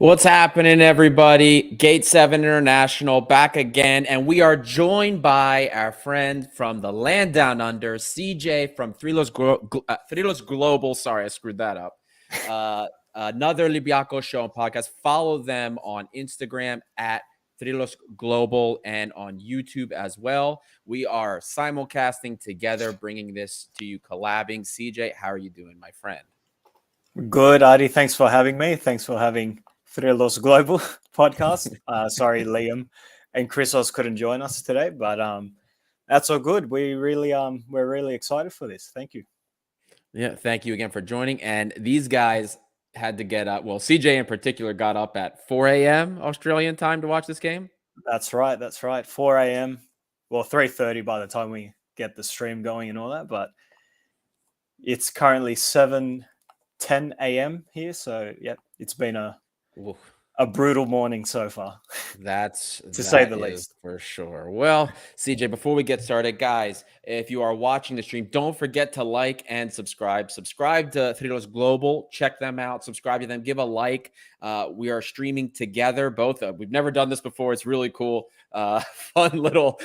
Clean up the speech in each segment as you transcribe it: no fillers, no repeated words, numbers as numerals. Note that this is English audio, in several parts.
What's happening, everybody? Gate 7 International back again, and we are joined by our friend from the land down under, CJ from Thrylos Global. Sorry, I screwed that up. Another Olympiakos show and podcast. Follow them on Instagram at Thrylos Global and on YouTube as well. We are simulcasting together, bringing this to you, collabing. CJ, how are you doing, my friend? Good, Adi. Thanks for having me. Thanks for having Thrylos Global podcast. Sorry, Liam and Chrisos couldn't join us today, but that's all good. We're really excited for this. Thank you. Yeah, thank you again for joining. And these guys had to get up. Well, CJ in particular got up at 4 a.m. Australian time to watch this game. That's right. 4 a.m. Well, 3:30 by the time we get the stream going and all that. But it's currently 7:10 a.m. here. So, yeah, it's been a brutal morning so far. That's to say the least, for sure. Well, CJ, before we get started, guys, if you are watching the stream, don't forget to like and subscribe. Subscribe to Thrylos Global. Check them out. Subscribe to them. Give a like. We are streaming together. Both. We've never done this before. It's really cool. Fun little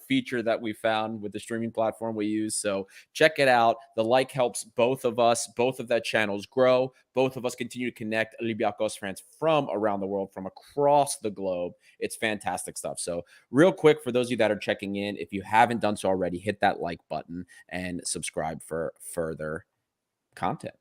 feature that we found with the streaming platform we use. So check it out. The like helps both of us. Both of that channels grow. Both of us continue to connect Olympiakos fans from around the world, from across the globe. It's fantastic stuff. So real quick, for those of you that are checking in, if you haven't done so already, hit that like button and subscribe for further content.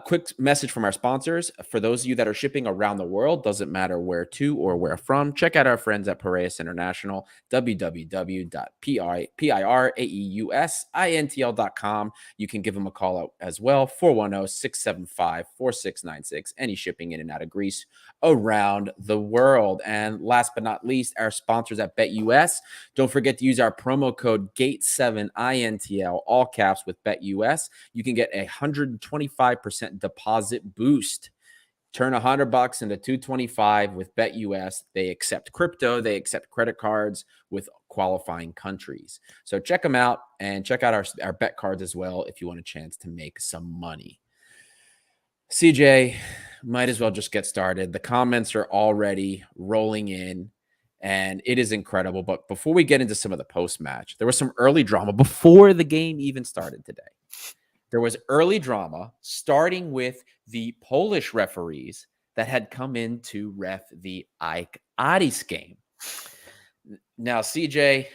Quick message from our sponsors. For those of you that are shipping around the world, doesn't matter where to or where from, check out our friends at Piraeus International, www.piraeusintl.com. You can give them a call out as well, 410-675-4696. Any shipping in and out of Greece around the world. And last but not least, our sponsors at BetUS. Don't forget to use our promo code GATE7INTL, all caps, with BetUS. You can get a 125% deposit boost. Turn $100 into $225 with BetUS. They accept crypto. They accept credit cards with qualifying countries. So check them out and check out our bet cards as well if you want a chance to make some money. CJ, might as well just get started. The comments are already rolling in, and it is incredible. But before we get into some of the post-match, there was some early drama before the game even started today. There was early drama starting with the Polish referees that had come in to ref the AEK Aris game. Now, CJ,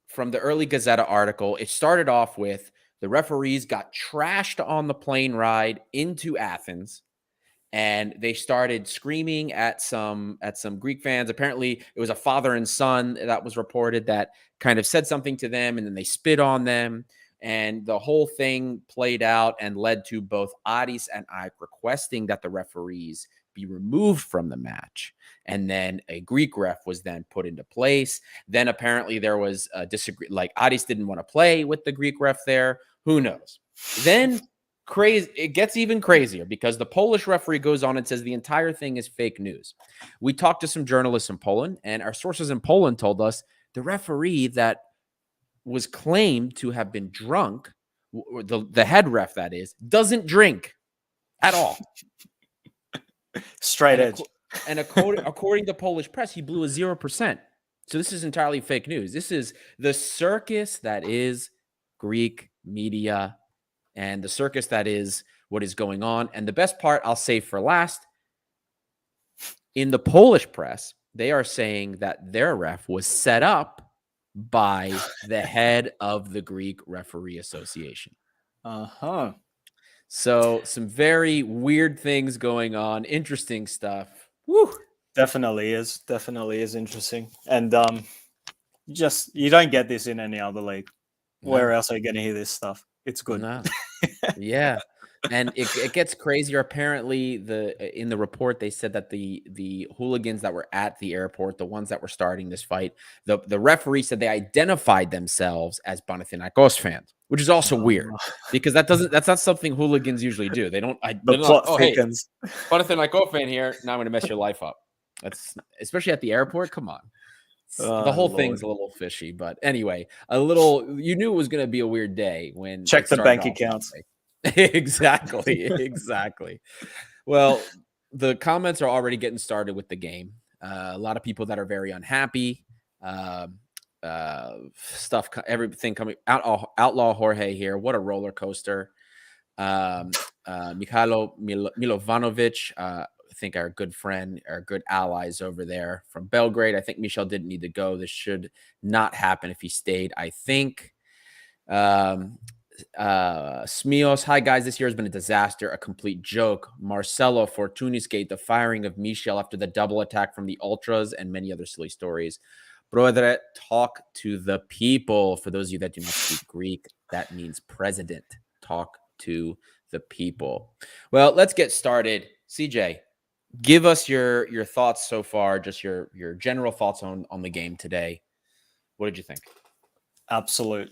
from the early Gazeta article, it started off with the referees got trashed on the plane ride into Athens, and they started screaming at some Greek fans. Apparently, it was a father and son that was reported that kind of said something to them, and then they spit on them. And the whole thing played out and led to both Aris and AEK requesting that the referees be removed from the match. And then a Greek ref was then put into place. Then apparently there was a disagreement. Like Aris didn't want to play with the Greek ref there. Who knows? Then it gets even crazier because the Polish referee goes on and says the entire thing is fake news. We talked to some journalists in Poland, and our sources in Poland told us the referee that was claimed to have been drunk, the head ref that is, doesn't drink at all. Straight edge. And according to Polish press, he blew a 0%. So this is entirely fake news. This is the circus that is Greek media and the circus that is what is going on. And the best part I'll save for last, in the Polish press, they are saying that their ref was set up by the head of the Greek Referee Association. So some very weird things going on, interesting stuff. Woo. Definitely is interesting. And you don't get this in any other league. No. Where else are you going to hear this stuff? It's good. No. Yeah. And it gets crazier. Apparently, in the report, they said that the hooligans that were at the airport, the ones that were starting this fight, the referee said they identified themselves as Panathinaikos fans, which is also weird because that's not something hooligans usually do. They don't. Hey, Panathinaikos fan here. Now I'm going to mess your life up. That's especially at the airport. Come on. The whole thing's a little fishy, but anyway, you knew it was going to be a weird day when check the bank accounts. Exactly. Well, the comments are already getting started with the game. A lot of people that are very unhappy. Stuff, everything coming out. Outlaw Jorge here. What a roller coaster. Mikhailo Milovanovic, I think our good friend, our good allies over there from Belgrade. I think Michel didn't need to go. This should not happen if he stayed, I think. Smios, hi guys, this year has been a disaster, a complete joke. Marcelo, Fortunis Gate, the firing of Michel after the double attack from the Ultras, and many other silly stories. Brother, talk to the people. For those of you that do not speak Greek, that means president. Talk to the people. Well, let's get started. CJ, give us your thoughts so far, just your general thoughts on the game today. What did you think? Absolute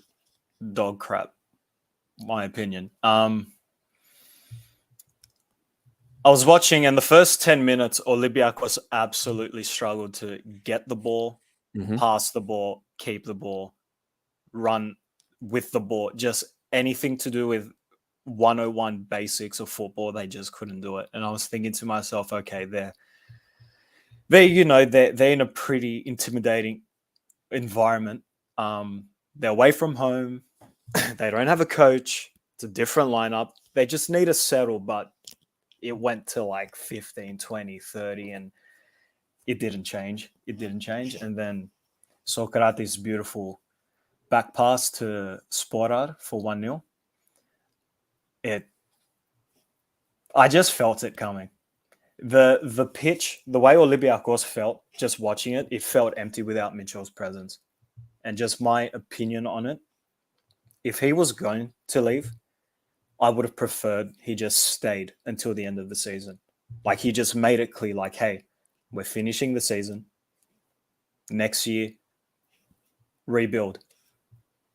dog crap, my opinion. I was watching, and the first 10 minutes, Olympiakos absolutely struggled to get the ball, pass the ball, keep the ball, run with the ball. Just anything to do with 101 basics of football, they just couldn't do it. And I was thinking to myself, okay, they're in a pretty intimidating environment. They're away from home. They don't have a coach. It's a different lineup. They just need to settle, but it went to like 15, 20, 30, and it didn't change. And then Socrates' beautiful back pass to Sporar for 1-0. I just felt it coming. The pitch, the way Olympiakos felt, just watching it, it felt empty without Mitchell's presence. And just my opinion on it, if he was going to leave, I would have preferred he just stayed until the end of the season. Like, he just made it clear, like, hey, we're finishing the season. Next year, rebuild.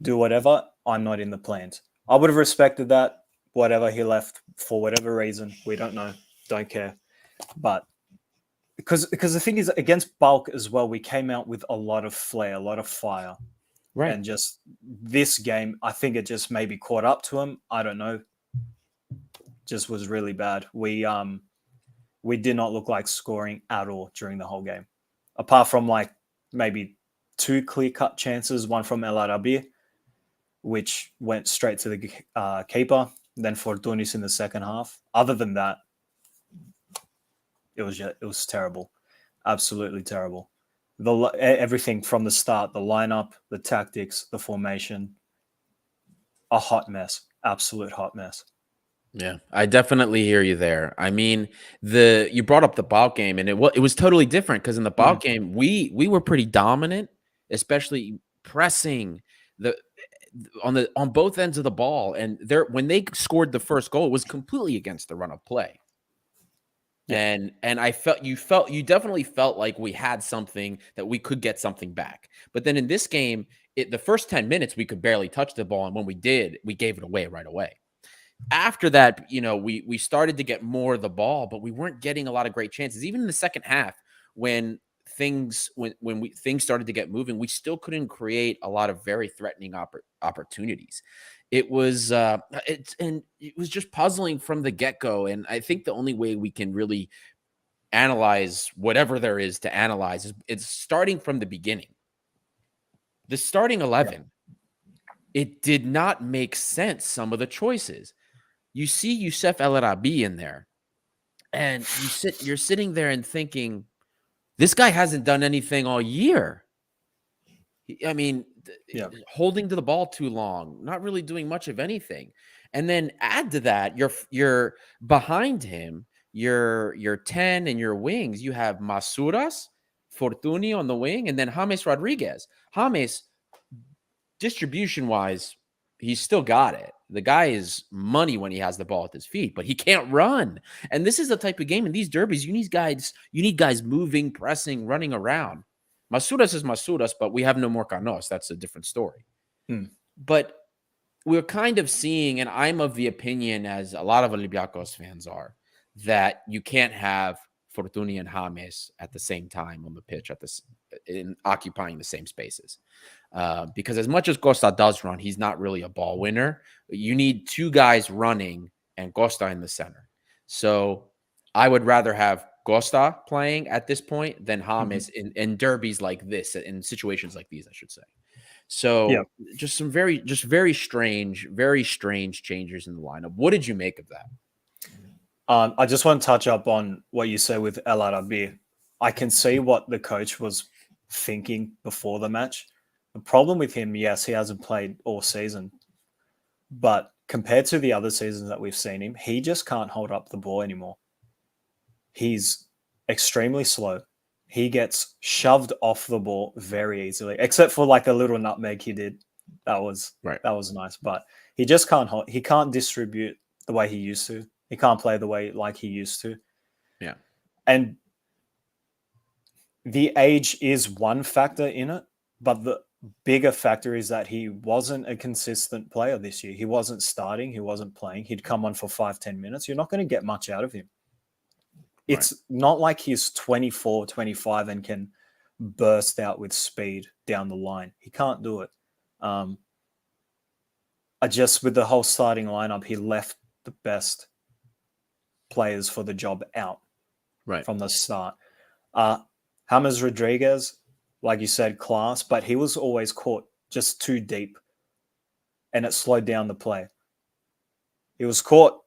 Do whatever. I'm not in the plans. I would have respected that. Whatever, he left for whatever reason. We don't know. Don't care. But because the thing is, against Bulk as well, we came out with a lot of flair, a lot of fire. Right. And just this game, I think it just maybe caught up to him. I don't know. Just was really bad. We did not look like scoring at all during the whole game. Apart from like maybe 2 clear-cut chances, one from El Arabi, which went straight to the keeper, then Fortunis in the second half. Other than that, it was terrible. Absolutely terrible. Everything from the start, the lineup, the tactics, the formation, a hot mess. Absolute hot mess. Yeah, I definitely hear you there. I mean, you brought up the Bulk game, and it was totally different because in the Bulk game, we were pretty dominant, especially pressing on both ends of the ball. And when they scored the first goal, it was completely against the run of play. Yeah. And you definitely felt like we had something, that we could get something back. But then in this game, the first 10 minutes, we could barely touch the ball. And when we did, we gave it away right away. After that, we started to get more of the ball, but we weren't getting a lot of great chances. Even in the second half, when things started to get moving, we still couldn't create a lot of very threatening opportunities. It was just puzzling from the get-go. And I think the only way we can really analyze whatever there is to analyze is it's starting from the beginning. The starting 11, it did not make sense, some of the choices. You see Youssef El Arabi in there, and you're sitting there and thinking, this guy hasn't done anything all year. I mean, holding to the ball too long, not really doing much of anything. And then add to that, you're behind him, your 10 and your wings. You have Masuras, Fortuny on the wing, and then James Rodriguez. James, distribution-wise, he's still got it. The guy is money when he has the ball at his feet, but he can't run. And this is the type of game in these derbies, you need guys moving, pressing, running around. Masuras is Masuras, but we have no more Canos. That's a different story. But we're kind of seeing, and I'm of the opinion, as a lot of Olympiakos fans are, that you can't have Fortuny and James at the same time on the pitch, in occupying the same spaces. Because as much as Costa does run, he's not really a ball winner. You need 2 guys running and Costa in the center. So I would rather have Costa playing at this point than James in derbies like this, in situations like these, I should say. Yeah. So just very strange changes in the lineup. What did you make of that? I just want to touch up on what you said with El Arabi. I can see what the coach was thinking before the match. The problem with him, yes, he hasn't played all season, but compared to the other seasons that we've seen him, he just can't hold up the ball anymore. He's extremely slow. He gets shoved off the ball very easily, except for like a little nutmeg he did. That was nice, but he just can't hold. He can't distribute the way he used to. He can't play the way like he used to. Yeah. And the age is one factor in it, but the bigger factor is that he wasn't a consistent player this year. He wasn't starting. He wasn't playing. He'd come on for 5-10 minutes. You're not going to get much out of him. It's not like he's 24, 25 and can burst out with speed down the line. He can't do it. Just with the whole starting lineup, he left the best players for the job out from the start. James Rodriguez, like you said, class, but he was always caught just too deep and it slowed down the play. He was caught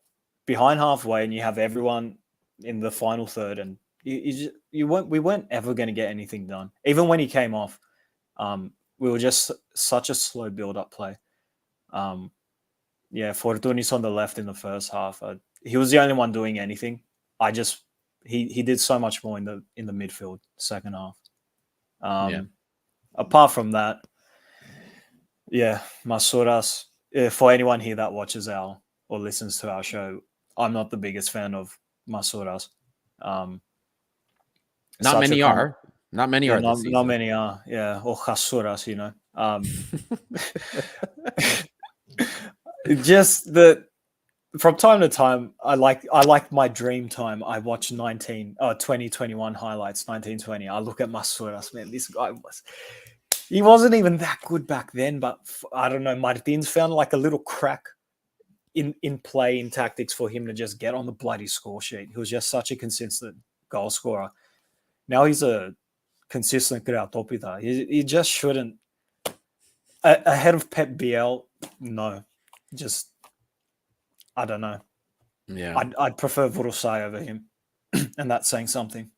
behind halfway and you have everyone in the final third and we weren't ever going to get anything done. Even when he came off, we were just such a slow build-up play. Fortunis on the left in the first half. He was the only one doing anything. He did so much more in the midfield second half. Apart from that, Masouras. For anyone here that watches or listens to our show, I'm not the biggest fan of Masouras. Not many are. Not many are this season. Not many are. Yeah, or Chasuras, you know. Just from time to time, I like my dream time. I watch 2021 highlights, 1920. I look at Masouras, man. This guy he wasn't even that good back then, but I don't know. Martins found like a little crack in play, in tactics for him to just get on the bloody score sheet. He was just such a consistent goal scorer. Now he's a consistent kreatopita. He just shouldn't. Ahead of Pep Biel, no. Just, I don't know. Yeah. I'd prefer Vorosai over him. And that's saying something.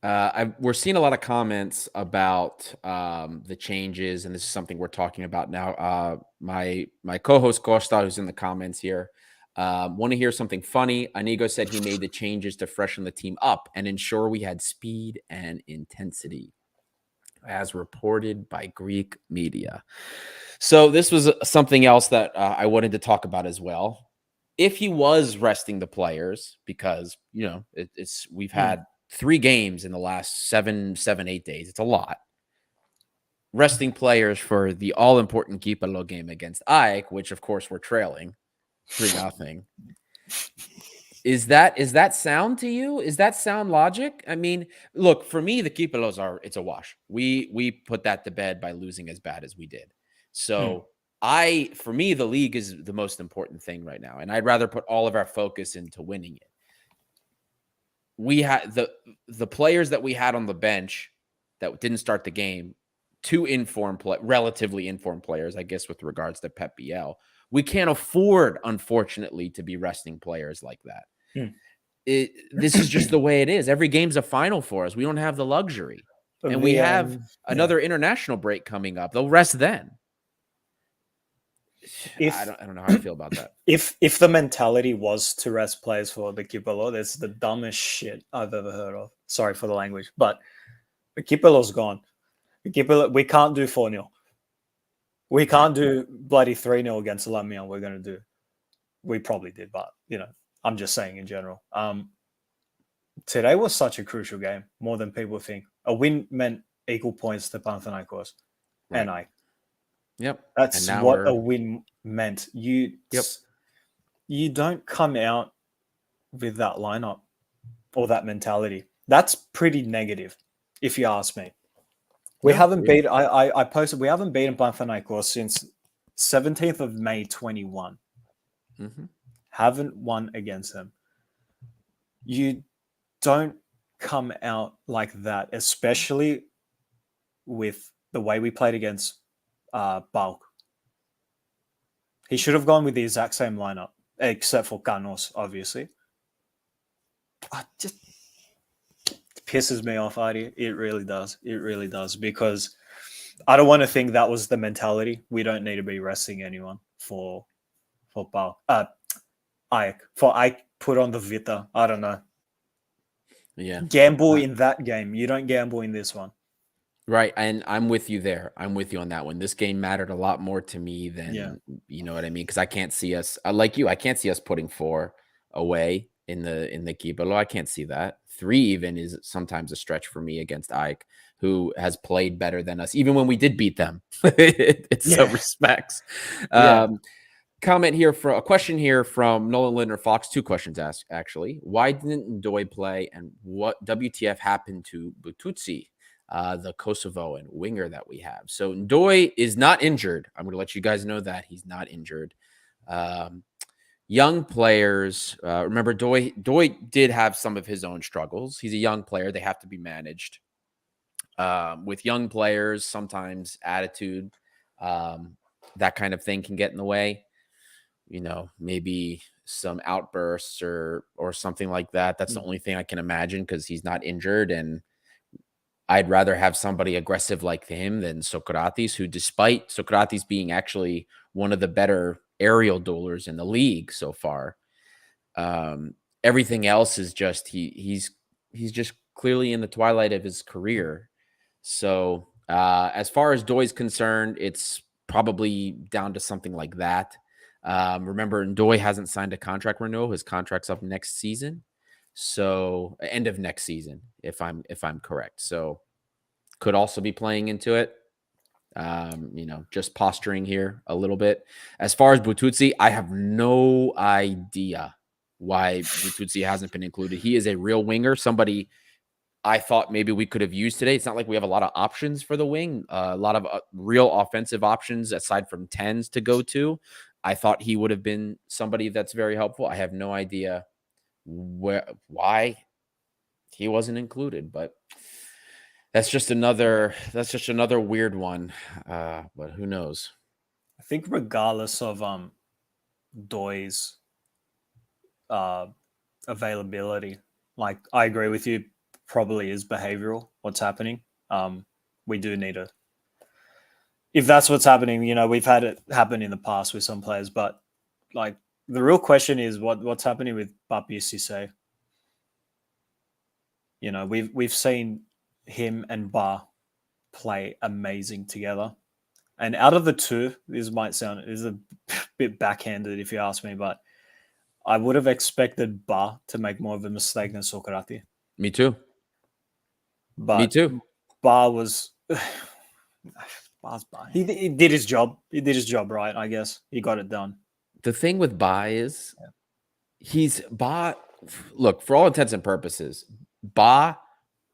We're seeing a lot of comments about the changes, and this is something we're talking about now. My co-host Costa, who's in the comments here, want to hear something funny. Anigo said he made the changes to freshen the team up and ensure we had speed and intensity, as reported by Greek media. So this was something else that I wanted to talk about as well. If he was resting the players, because we've had 3 games in the last 7-8 days. It's a lot. Resting players for the all-important Kipalo game against AEK, which of course we're trailing 3-0. Is that sound to you? Is that sound logic? I mean, look, for me, the Kipalos it's a wash. We put that to bed by losing as bad as we did. So for me, the league is the most important thing right now, and I'd rather put all of our focus into winning it. We had the players that we had on the bench that didn't start the game, 2 relatively informed players, I guess, with regards to Pep Biel. We can't afford, unfortunately, to be resting players like that. This is just the way it is. Every game's a final for us. We don't have the luxury. And we have another international break coming up. They'll rest then. I don't know how I feel about that. If the mentality was to rest players for the Kipalo, that's the dumbest shit I've ever heard of. Sorry for the language, but the Kipalo's gone. We can't do 4-0. We can't do bloody 3-0 against Lamia. We're going to do. We probably did, but I'm just saying in general. Today was such a crucial game, more than people think. A win meant equal points to Panathinaikos and I. Yep. That's what a win meant. You don't come out with that lineup or that mentality. That's pretty negative, if you ask me. We haven't beaten. I posted. We haven't beaten Panathinaikos since 17th of May 21. Haven't won against them. You don't come out like that, especially with the way we played against Bulk. He should have gone with the exact same lineup, except for Carnos, obviously. Just pisses me off, Artie. It really does. It really does. Because I don't want to think that was the mentality. We don't need to be resting anyone for Bulk. Ike. For Ike, put on the Vita. I don't know. Yeah. Gamble in that game. You don't gamble in this one. Right. And I'm with you there. I'm with you on that one. This game mattered a lot more to me than, you know what I mean? Because I can't see us, like you, I can't see us putting 4 away in the Kibalo. I can't see that. 3 even is sometimes a stretch for me against Ike, who has played better than us, even when we did beat them. It's some respects. Comment here for a question here from Nolan Lindner Fox. 2 questions asked, actually. Why didn't Ndoye play, and what WTF happened to Bututsi, the Kosovoan winger that we have? So Ndoye is not injured. I'm going to let you guys know that he's not injured. Young players, remember Ndoye did have some of his own struggles. He's a young player. They have to be managed. With young players, sometimes attitude, that kind of thing can get in the way. You know, maybe some outbursts or something like that. That's the only thing I can imagine, because he's not injured, and I'd rather have somebody aggressive like him than Socrates, who, despite Socrates being actually one of the better aerial duelers in the league so far, everything else is just he's just clearly in the twilight of his career. So as far as Ndoye's concerned, it's probably down to something like that. Remember, Ndoye hasn't signed a contract renewal. His contract's up next season. So end of next season, if I'm correct. So could also be playing into it. You know, just posturing here a little bit. As far as Bututsi, I have no idea why Bututsi hasn't been included. He is a real winger, somebody I thought maybe we could have used today. It's not like we have a lot of options for the wing, a lot of real offensive options aside from 10s to go to. I thought he would have been somebody that's very helpful. I have no idea why he wasn't included, but that's just another weird one. But who knows? I think regardless of Ndoye's availability, like, I agree with you, probably is behavioral what's happening. We do need to, if that's what's happening, you know, we've had it happen in the past with some players, but like, the real question is what's happening with Papi Cisse. You know, we've seen him and Ba play amazing together. And out of the two, this is a bit backhanded if you ask me, but I would have expected Ba to make more of a mistake than Socrates. Me too. But Me too. Ba was Ba's Ba. He did his job. He did his job right, I guess. He got it done. The thing with Ba is look, for all intents and purposes, Ba,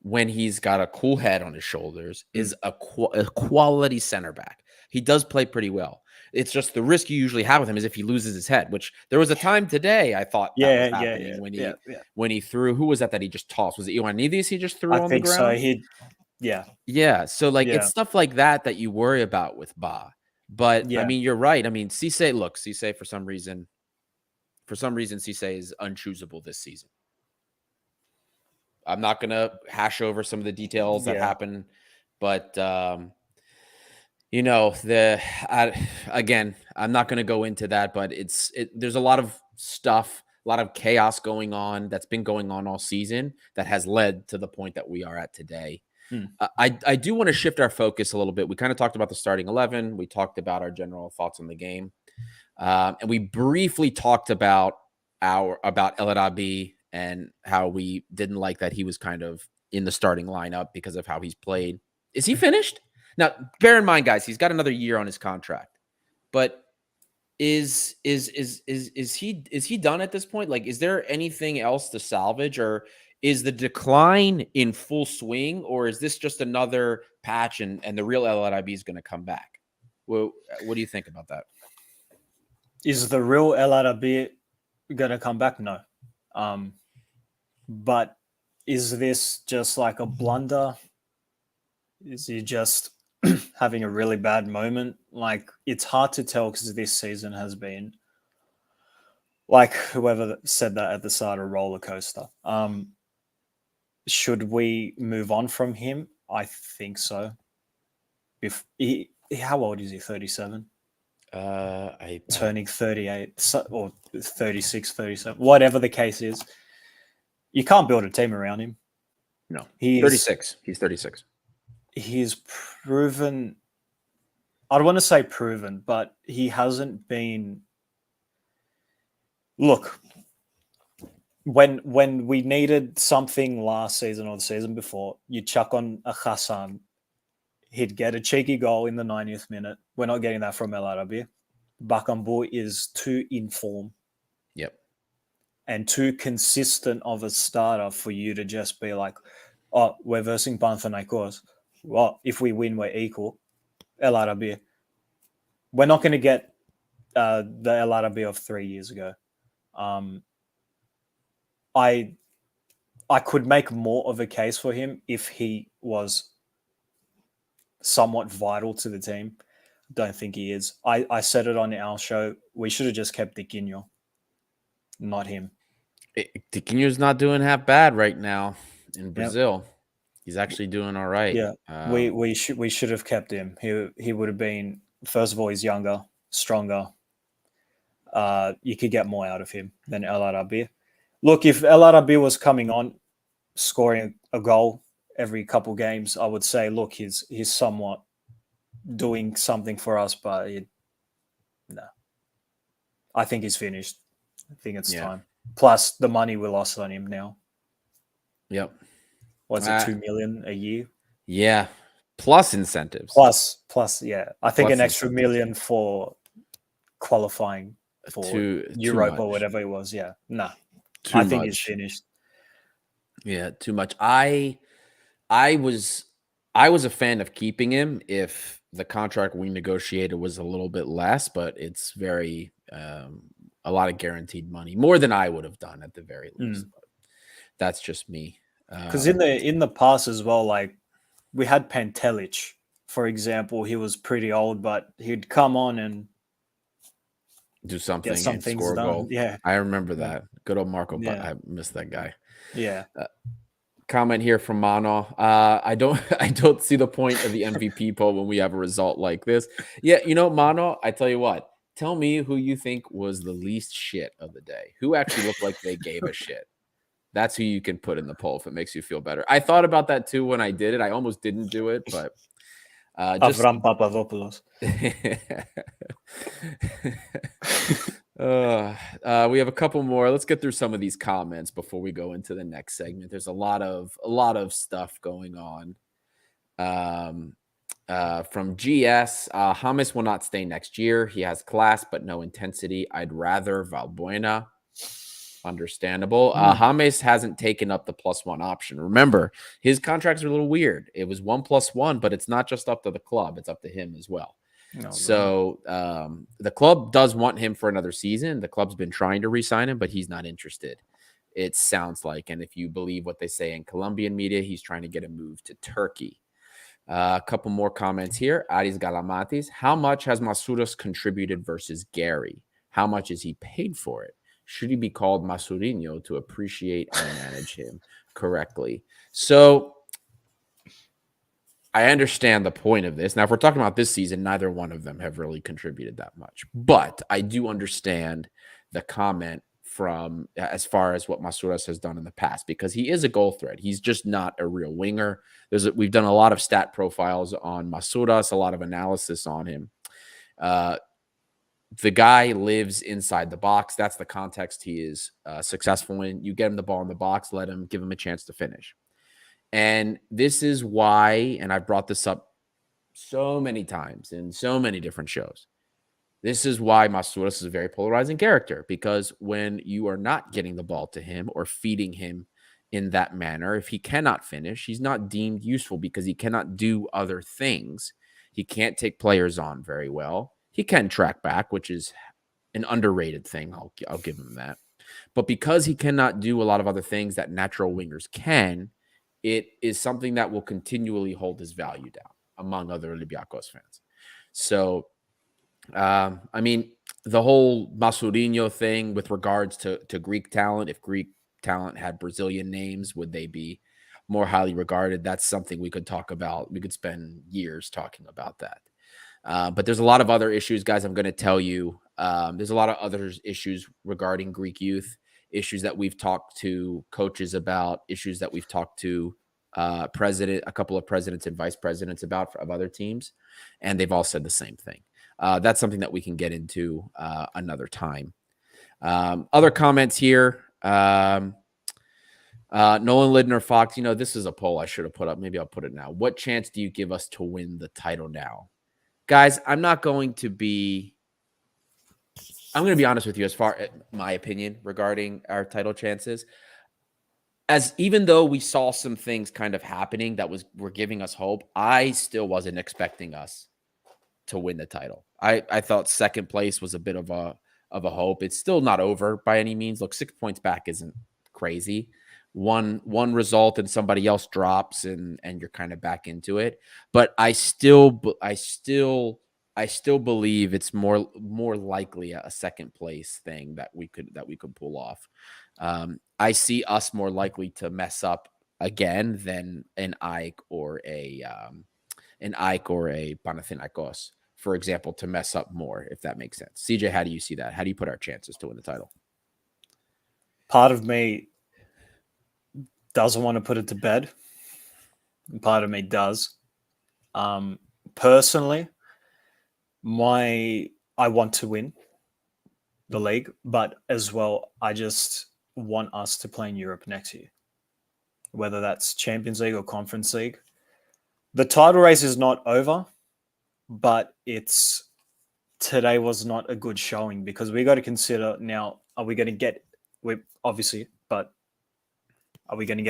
when he's got a cool head on his shoulders, is a quality center back. He does play pretty well. It's just the risk you usually have with him is if he loses his head, which there was a time today I thought that was happening when he threw. Who was that he just tossed? Was it Ioannidis he just threw on the ground? I think so. Yeah. So it's stuff like that you worry about with Ba. But I mean, you're right. I mean, Cisse for some reason, Cisse is unchoosable this season. I'm not going to hash over some of the details that happen, but you know, again, I'm not going to go into that, but there's a lot of stuff, a lot of chaos going on that's been going on all season that has led to the point that we are at today. I do want to shift our focus a little bit. We kind of talked about the starting 11. We talked about our general thoughts on the game. And we briefly talked about El Arabi and how we didn't like that he was kind of in the starting lineup because of how he's played. Is he finished? Now, bear in mind, guys, he's got another year on his contract. But is he done at this point? Like, is there anything else to salvage, or is the decline in full swing, or is this just another patch and the real El Arabi is going to come back? Well, what do you think about that? Is the real El Arabi going to come back? No. But is this just like a blunder? Is he just having a really bad moment? Like, it's hard to tell because this season has been, like whoever said that at the start, a roller coaster. Should we move on from him? I think so. If how old is he? 37? Turning 38 or 36, 37, whatever the case is. You can't build a team around him. No, 36. He's 36. He's proven, I don't want to say proven, but he hasn't been. Look, when we needed something last season or the season before, you chuck on a Hassan, he'd get a cheeky goal in the 90th minute. We're not getting that from El Arabi. Bakambu is too in form. Yep. And too consistent of a starter for you to just be like, oh, we're versing Panathinaikos. Well, if we win, we're equal. El Arabi. We're not going to get the El Arabi of 3 years ago. I could make more of a case for him if he was somewhat vital to the team. Don't think he is. I said it on our show. We should have just kept Diquinho, not him. Diquinho's not doing half bad right now in Brazil. Yep. He's actually doing all right. Yeah, we should have kept him. He would have been, first of all, he's younger, stronger. You could get more out of him than El Arabi. Look, if El Arabi was coming on, scoring a goal every couple games, I would say, look, he's somewhat doing something for us, but no. I think he's finished. I think it's time. Plus, the money we lost on him now. Yep. What's it, 2 million a year? Yeah. Plus incentives. Plus, yeah. I think an extra million for qualifying for Europe or whatever it was. Yeah. Nah. I think he's finished. Yeah, too much. I was a fan of keeping him if the contract we negotiated was a little bit less, but it's very a lot of guaranteed money, more than I would have done at the very least. But that's just me. Because in the past as well, like we had Pantelic, for example. He was pretty old, but he'd come on and do something and score a goal. Yeah, I remember that. Good old Marco. Yeah. I missed that guy. Yeah. Comment here from Mano. I don't see the point of the MVP poll when we have a result like this. Yeah, Mano, I tell you what. Tell me who you think was the least shit of the day. Who actually looked like they gave a shit? That's who you can put in the poll if it makes you feel better. I thought about that too when I did it. I almost didn't do it, but Avram Papadopoulos. We have a couple more. Let's get through some of these comments before we go into the next segment. There's a lot of stuff going on. From GS, James will not stay next year. He has class but no intensity. I'd rather Valbuena. Understandable. James hasn't taken up the +1 option. Remember, his contracts are a little weird. It was 1+1, but it's not just up to the club; it's up to him as well. The club does want him for another season. The club's been trying to re-sign him, but he's not interested. It sounds like, and if you believe what they say in Colombian media, he's trying to get a move to Turkey. A couple more comments here. Aris Galamatis. How much has Masouras contributed versus Gary? How much is he paid for it? Should he be called Masurinho to appreciate and manage him correctly? So I understand the point of this. Now, if we're talking about this season, neither one of them have really contributed that much. But I do understand the comment from as far as what Masouras has done in the past, because he is a goal threat. He's just not a real winger. We've done a lot of stat profiles on Masouras, a lot of analysis on him. The guy lives inside the box. That's the context he is successful in. You get him the ball in the box, give him a chance to finish. And this is why, and I've brought this up so many times in so many different shows, this is why Masouras is a very polarizing character, because when you are not getting the ball to him or feeding him in that manner, if he cannot finish, he's not deemed useful because he cannot do other things. He can't take players on very well. He can track back, which is an underrated thing. I'll give him that. But because he cannot do a lot of other things that natural wingers can, it is something that will continually hold his value down among other Olympiakos fans. So, I mean, the whole Masurinho thing with regards to Greek talent, if Greek talent had Brazilian names, would they be more highly regarded? That's something we could talk about. We could spend years talking about that. But there's a lot of other issues, guys. I'm going to tell you. There's a lot of other issues regarding Greek youth, issues that we've talked to coaches about, issues that we've talked to a couple of presidents and vice presidents about of other teams, and they've all said the same thing. That's something that we can get into another time. Other comments here. Nolan Lidner Fox, this is a poll I should have put up. Maybe I'll put it now. What chance do you give us to win the title now? Guys, I'm going to be honest with you as far as my opinion regarding our title chances. As even though we saw some things kind of happening that were giving us hope, I still wasn't expecting us to win the title. I thought second place was a bit of a hope. It's still not over by any means. Look, 6 points back isn't crazy. One result and somebody else drops and you're kind of back into it. But I still believe it's more likely a second place thing that we could pull off. I see us more likely to mess up again than an Ike or a Panathinaikos, for example, to mess up more, if that makes sense. CJ, how do you see that? How do you put our chances to win the title? Part of me doesn't want to put it to bed. Part of me does. Personally, I want to win the league, but as well, I just want us to play in Europe next year, whether that's Champions League or Conference League. The title race is not over, but today was not a good showing because we got to consider now, are we going to get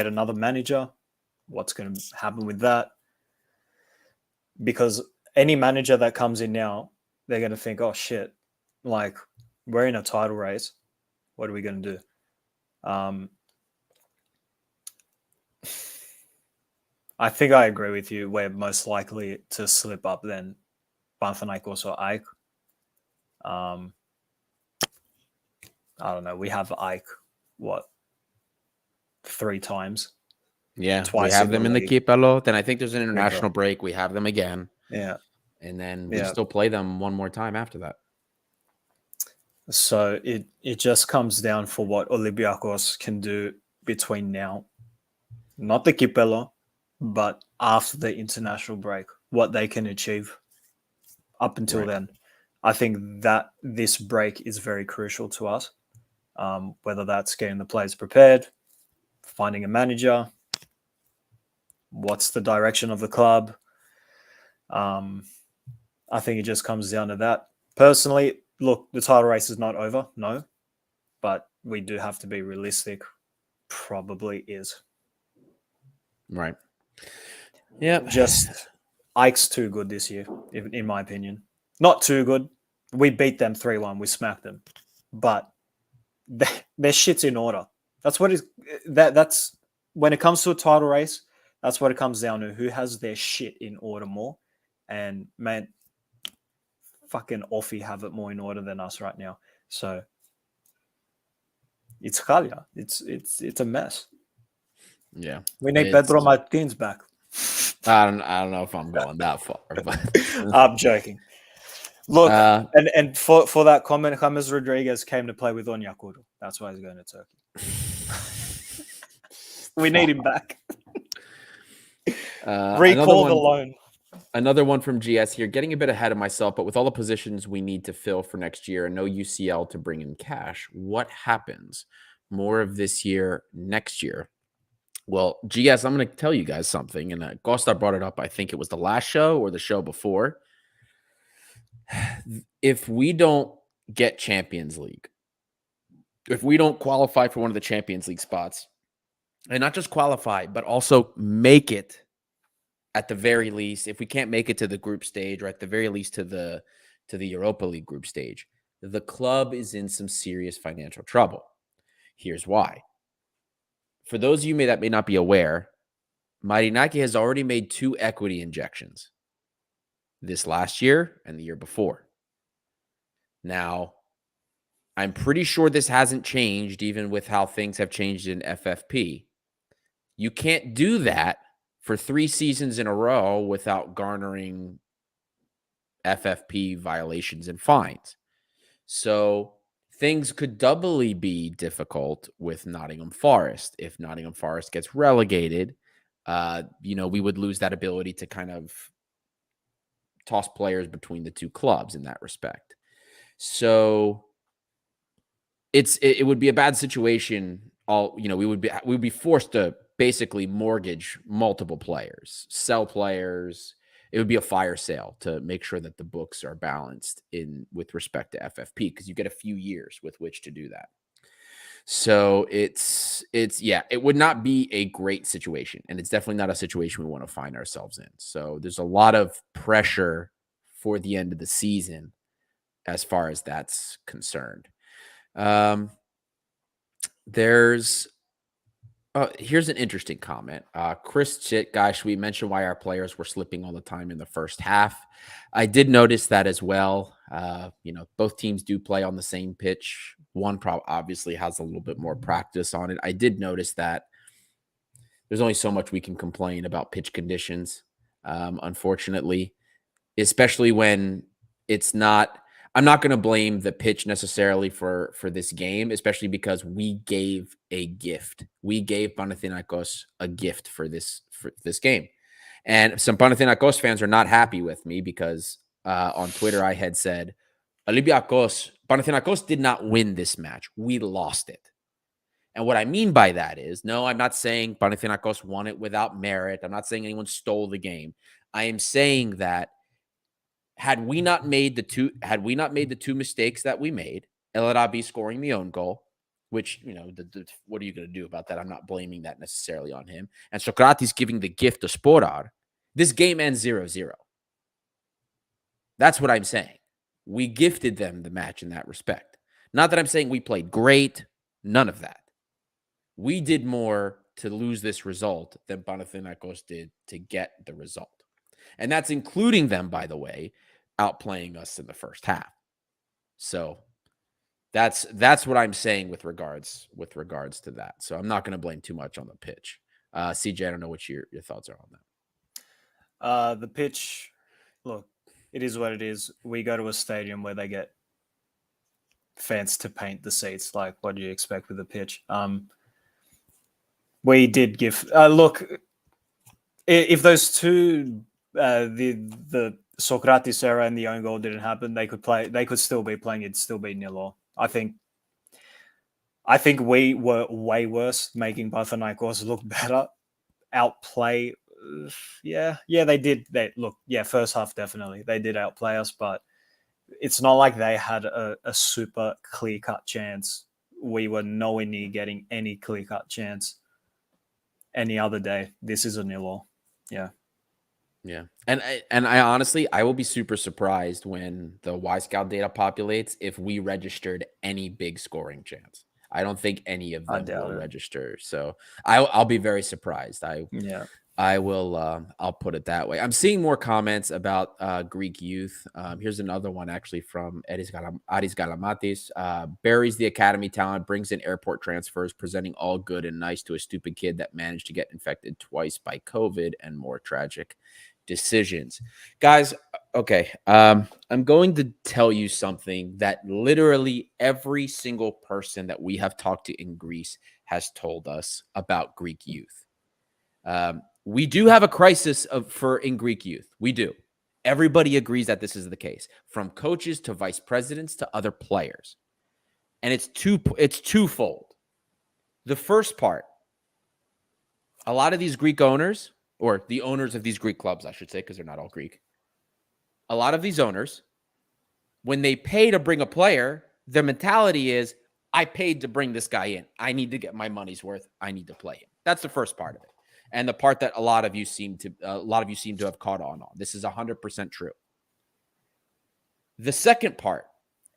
another manager? What's going to happen with that? Because any manager that comes in now, they're going to think, oh shit, like we're in a title race. What are we going to do? I think I agree with you. We're most likely to slip up than Panathinaikos or Ike. I don't know. We have Ike, 3 times? Yeah, Twice we have them in the league. Kipalo. Then I think there's an international break. We have them again. Yeah. And then we still play them one more time after that. So it just comes down for what Olympiakos can do between now, not the Kipelo, but after the international break, what they can achieve up until then. I think that this break is very crucial to us, whether that's getting the players prepared, finding a manager, what's the direction of the club. I think it just comes down to that. Personally, look, the title race is not over, no, but we do have to be realistic. Probably is. Right. Yeah. Just Ike's too good this year, in my opinion. Not too good. We beat them 3-1. We smacked them. But their shit's in order. That's what that's when it comes to a title race, that's what it comes down to. Who has their shit in order more? And man, fucking Offie have it more in order than us right now. So it's Kalia. It's a mess. Yeah. We need Pedro Martins back. I don't know if I'm going that far, but I'm joking. Look, and for that comment, James Rodriguez came to play with Onyekuru. That's why he's going to Turkey. We need him back. Recall the loan. Another one from GS here, getting a bit ahead of myself, but with all the positions we need to fill for next year and no UCL to bring in cash, what happens? More of this year, next year. Well, GS, I'm going to tell you guys something, and Costa brought it up. I think it was the last show or the show before. If we don't get Champions League, if we don't qualify for one of the Champions League spots, and not just qualify, but also make it at the very least, if we can't make it to the group stage or at the very least to the Europa League group stage, the club is in some serious financial trouble. Here's why. For those of you that may not be aware, Marinaki has already made 2 equity injections this last year and the year before. Now, I'm pretty sure this hasn't changed, even with how things have changed in FFP. You can't do that for 3 seasons in a row without garnering FFP violations and fines. So things could doubly be difficult with Nottingham Forest. If Nottingham Forest gets relegated, we would lose that ability to kind of toss players between the 2 clubs in that respect. So it would be a bad situation. We would be forced to basically mortgage multiple players, sell players. It would be a fire sale to make sure that the books are balanced with respect to FFP, because you get a few years with which to do that. So it would not be a great situation, and it's definitely not a situation we want to find ourselves in. So there's a lot of pressure for the end of the season as far as that's concerned. Here's an interesting comment. Chris Chit, gosh, we mentioned why our players were slipping all the time in the first half. I did notice that as well. Both teams do play on the same pitch. One obviously has a little bit more practice on it. I did notice that there's only so much we can complain about pitch conditions, unfortunately, especially when it's not. I'm not going to blame the pitch necessarily for this game, especially because we gave a gift. We gave Panathinaikos a gift for this game. And some Panathinaikos fans are not happy with me because on Twitter I had said, Panathinaikos did not win this match. We lost it. And what I mean by that is, no, I'm not saying Panathinaikos won it without merit. I'm not saying anyone stole the game. I am saying that had we not made the 2 mistakes that we made, El Arabi scoring the own goal, which, what are you going to do about that? I'm not blaming that necessarily on him. And Socrates giving the gift to Sporar, this game ends 0-0. That's what I'm saying. We gifted them the match in that respect. Not that I'm saying we played great. None of that. We did more to lose this result than Panathinaikos did to get the result. And that's including them, by the way, outplaying us in the first half. So that's what I'm saying with regards to that. So I'm not going to blame too much on the pitch. CJ, I don't know what your thoughts are on that. The pitch, look, it is what it is. We go to a stadium where they get fans to paint the seats. Like, what do you expect with the pitch? We did give look. If those 2, the Socrates error and the own goal didn't happen, they could still be playing. It'd still be 0-0. I think we were way worse, making Panathinaikos look better, outplay. Yeah, they did. First half definitely they did outplay us, but it's not like they had a super clear-cut chance. We were nowhere near getting any clear-cut chance any other day. This is a 0-0. Yeah. Yeah. And I honestly, I will be super surprised when the Y-Scout data populates if we registered any big scoring chance. I don't think any of them will register. So I'll be very surprised. I'll put it that way. I'm seeing more comments about Greek youth. Here's another one actually from Aris Galamatis. Buries the academy talent, brings in airport transfers, presenting all good and nice to a stupid kid that managed to get infected twice by COVID and more tragic decisions. Guys, okay. I'm going to tell you something that literally every single person that we have talked to in Greece has told us about Greek youth. We do have a crisis in Greek youth. We do. Everybody agrees that this is the case, from coaches to vice presidents to other players. And it's twofold. The first part, a lot of these Greek owners, or the owners of these Greek clubs, I should say, because they're not all Greek. A lot of these owners, when they pay to bring a player, their mentality is, I paid to bring this guy in. I need to get my money's worth. I need to play him. That's the first part of it. And the part that a lot of you seem to have caught on. This is 100% true. The second part,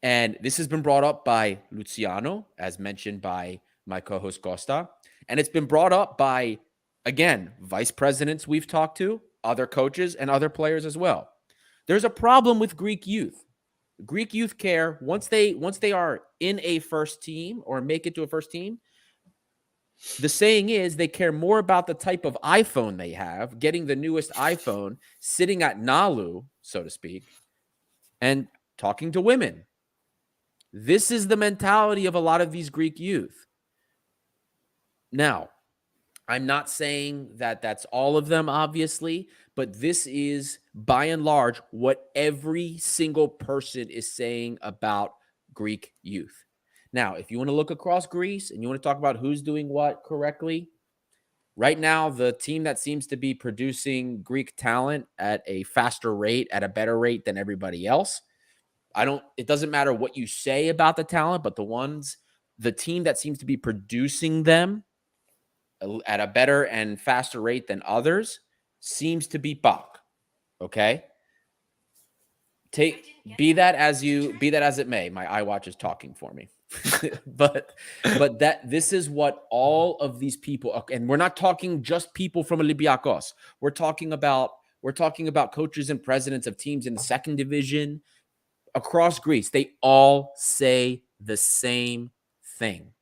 and this has been brought up by Luciano, as mentioned by my co-host Costa, and it's been brought up by, again, vice presidents we've talked to, other coaches, and other players as well. There's a problem with Greek youth. Greek youth care once they are in a first team or make it to a first team. The saying is they care more about the type of iPhone they have, getting the newest iPhone, sitting at Nalu, so to speak, and talking to women. This is the mentality of a lot of these Greek youth. Now, I'm not saying that that's all of them, obviously, but this is, by and large, what every single person is saying about Greek youth. Now, if you want to look across Greece and you want to talk about who's doing what correctly, right now, the team that seems to be producing Greek talent at a faster rate, at a better rate than everybody else, it doesn't matter what you say about the talent, but the team that seems to be producing them at a better and faster rate than others seems to be PAOK. Okay? Be that as it may. My iWatch is talking for me. but this is what all of these people, and we're not talking just people from Olympiakos. We're talking about coaches and presidents of teams in the second division across Greece. They all say the same thing.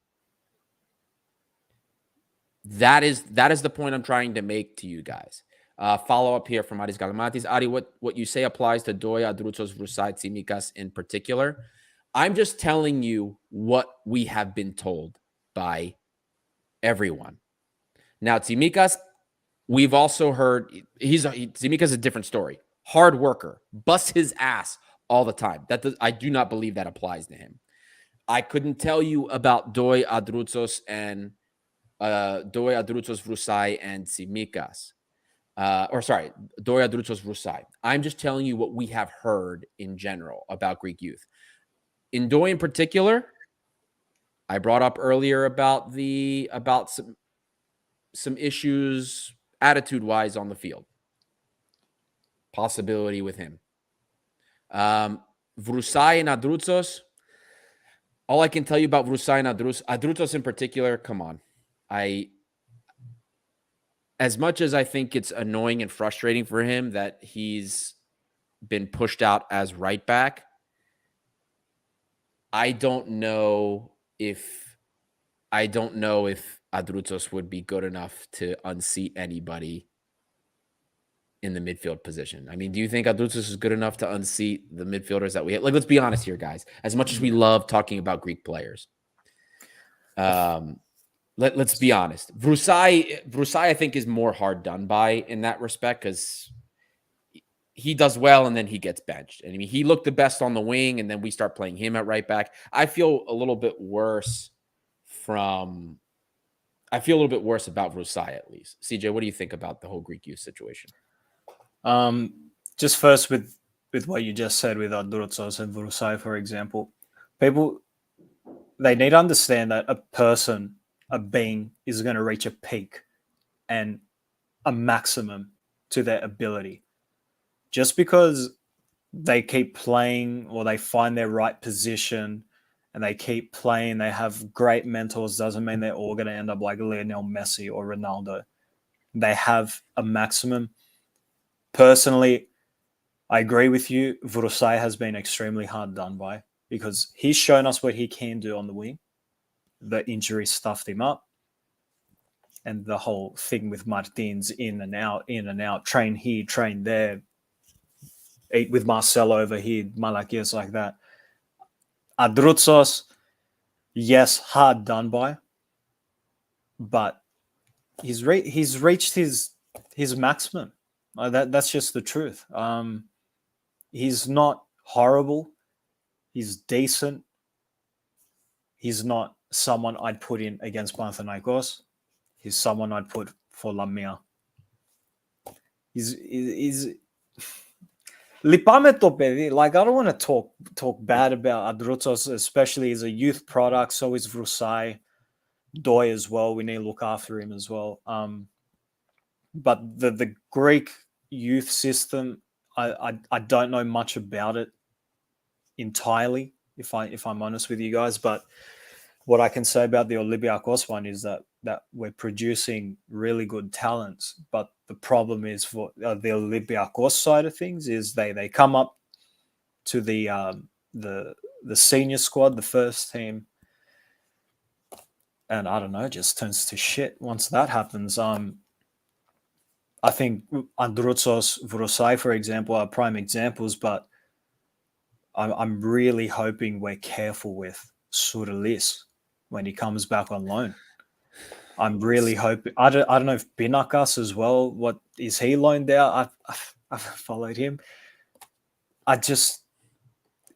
That is the point I'm trying to make to you guys. Follow up here from Aris Galamatis. Ari, what you say applies to Doya, Drutsos, Vrusai, Tsimikas in particular. I'm just telling you what we have been told by everyone. Now, Tsimikas, we've also heard Tsimikas is a different story. Hard worker, busts his ass all the time. I do not believe that applies to him. I couldn't tell you about Doi Adrutsos and Vrusai and Tsimikas. Doi Adrutsos Vrusai. I'm just telling you what we have heard in general about Greek youth. In Doi in particular, I brought up earlier about some issues attitude-wise on the field. Possibility with him. Vrusai and Adrutsos, all I can tell you about Vrusai and Adrutsos in particular, come on. As much as I think it's annoying and frustrating for him that he's been pushed out as right back, I don't know if Adrutsos would be good enough to unseat anybody in the midfield position. I mean, do you think Adrutsos is good enough to unseat the midfielders that we have? Like, let's be honest here, guys. As much as we love talking about Greek players, let's be honest. Vrusai, I think, is more hard done by in that respect because he does well and then he gets benched. And I mean, he looked the best on the wing, and then we start playing him at right back. I feel a little bit worse about Vrusai, at least. CJ, what do you think about the whole Greek youth situation? Just first with what you just said with Adrutsos and Vrusai, for example, people, they need to understand that a being is going to reach a peak and a maximum to their ability. Just because they keep playing or they find their right position and they keep playing, they have great mentors, doesn't mean they're all going to end up like Lionel Messi or Ronaldo. They have a maximum. Personally, I agree with you. Vrusai has been extremely hard done by because he's shown us what he can do on the wing. The injury stuffed him up. And the whole thing with Martins in and out, train here, train there, eat with Marcelo over here, Malakias like that. Adrutsos, yes, hard done by, but he's reached his maximum. That's just the truth. He's not horrible. He's decent. He's not someone I'd put in against Panathinaikos. He's someone I'd put for Lamia. He's Lipame to παιδί. Like, I don't want to talk bad about Adrutsos, especially as a youth product. So is Vrusai, Doi as well. We need to look after him as well. But the Greek youth system, I don't know much about it entirely, if I'm honest with you guys. But what I can say about the Olympiakos one is that we're producing really good talents, but the problem is for the Olympiakos side of things is they come up to the senior squad, the first team, and I don't know, it just turns to shit once that happens. I think Androutsos, Vrosai, for example, are prime examples, but I'm really hoping we're careful with Surilis when he comes back on loan. I'm really hoping. I don't know if Binakas as well. What is he loaned out? I've followed him. I just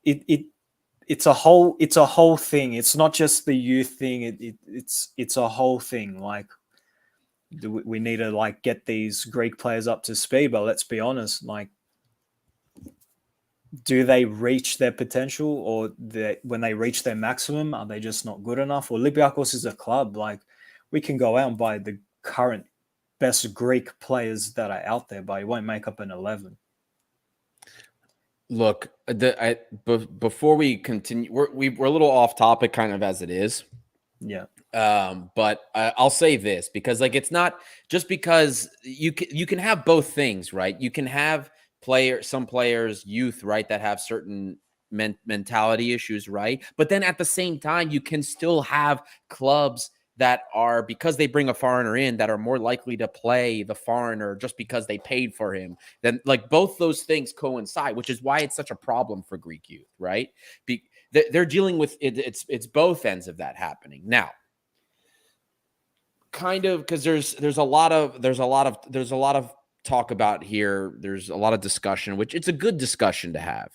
it's a whole thing. It's not just the youth thing. It's a whole thing. Like we need to like get these Greek players up to speed. But let's be honest, like, do they reach their potential, or when they reach their maximum, are they just not good enough? Olympiakos is a club. Like, we can go out and buy the current best Greek players that are out there, but it won't make up an 11. Look, before we continue, we're a little off topic, kind of as it is. Yeah. But I'll say this, because like, it's not just because you can have both things, right? You can have some players, youth, right, that have certain mentality issues, right? But then at the same time, you can still have clubs that are, because they bring a foreigner in, that are more likely to play the foreigner just because they paid for him. Then like both those things coincide, which is why it's such a problem for Greek youth, right? They're dealing with it. It's both ends of that happening now. Kind of, because there's a lot of talk about here. There's a lot of discussion, which it's a good discussion to have.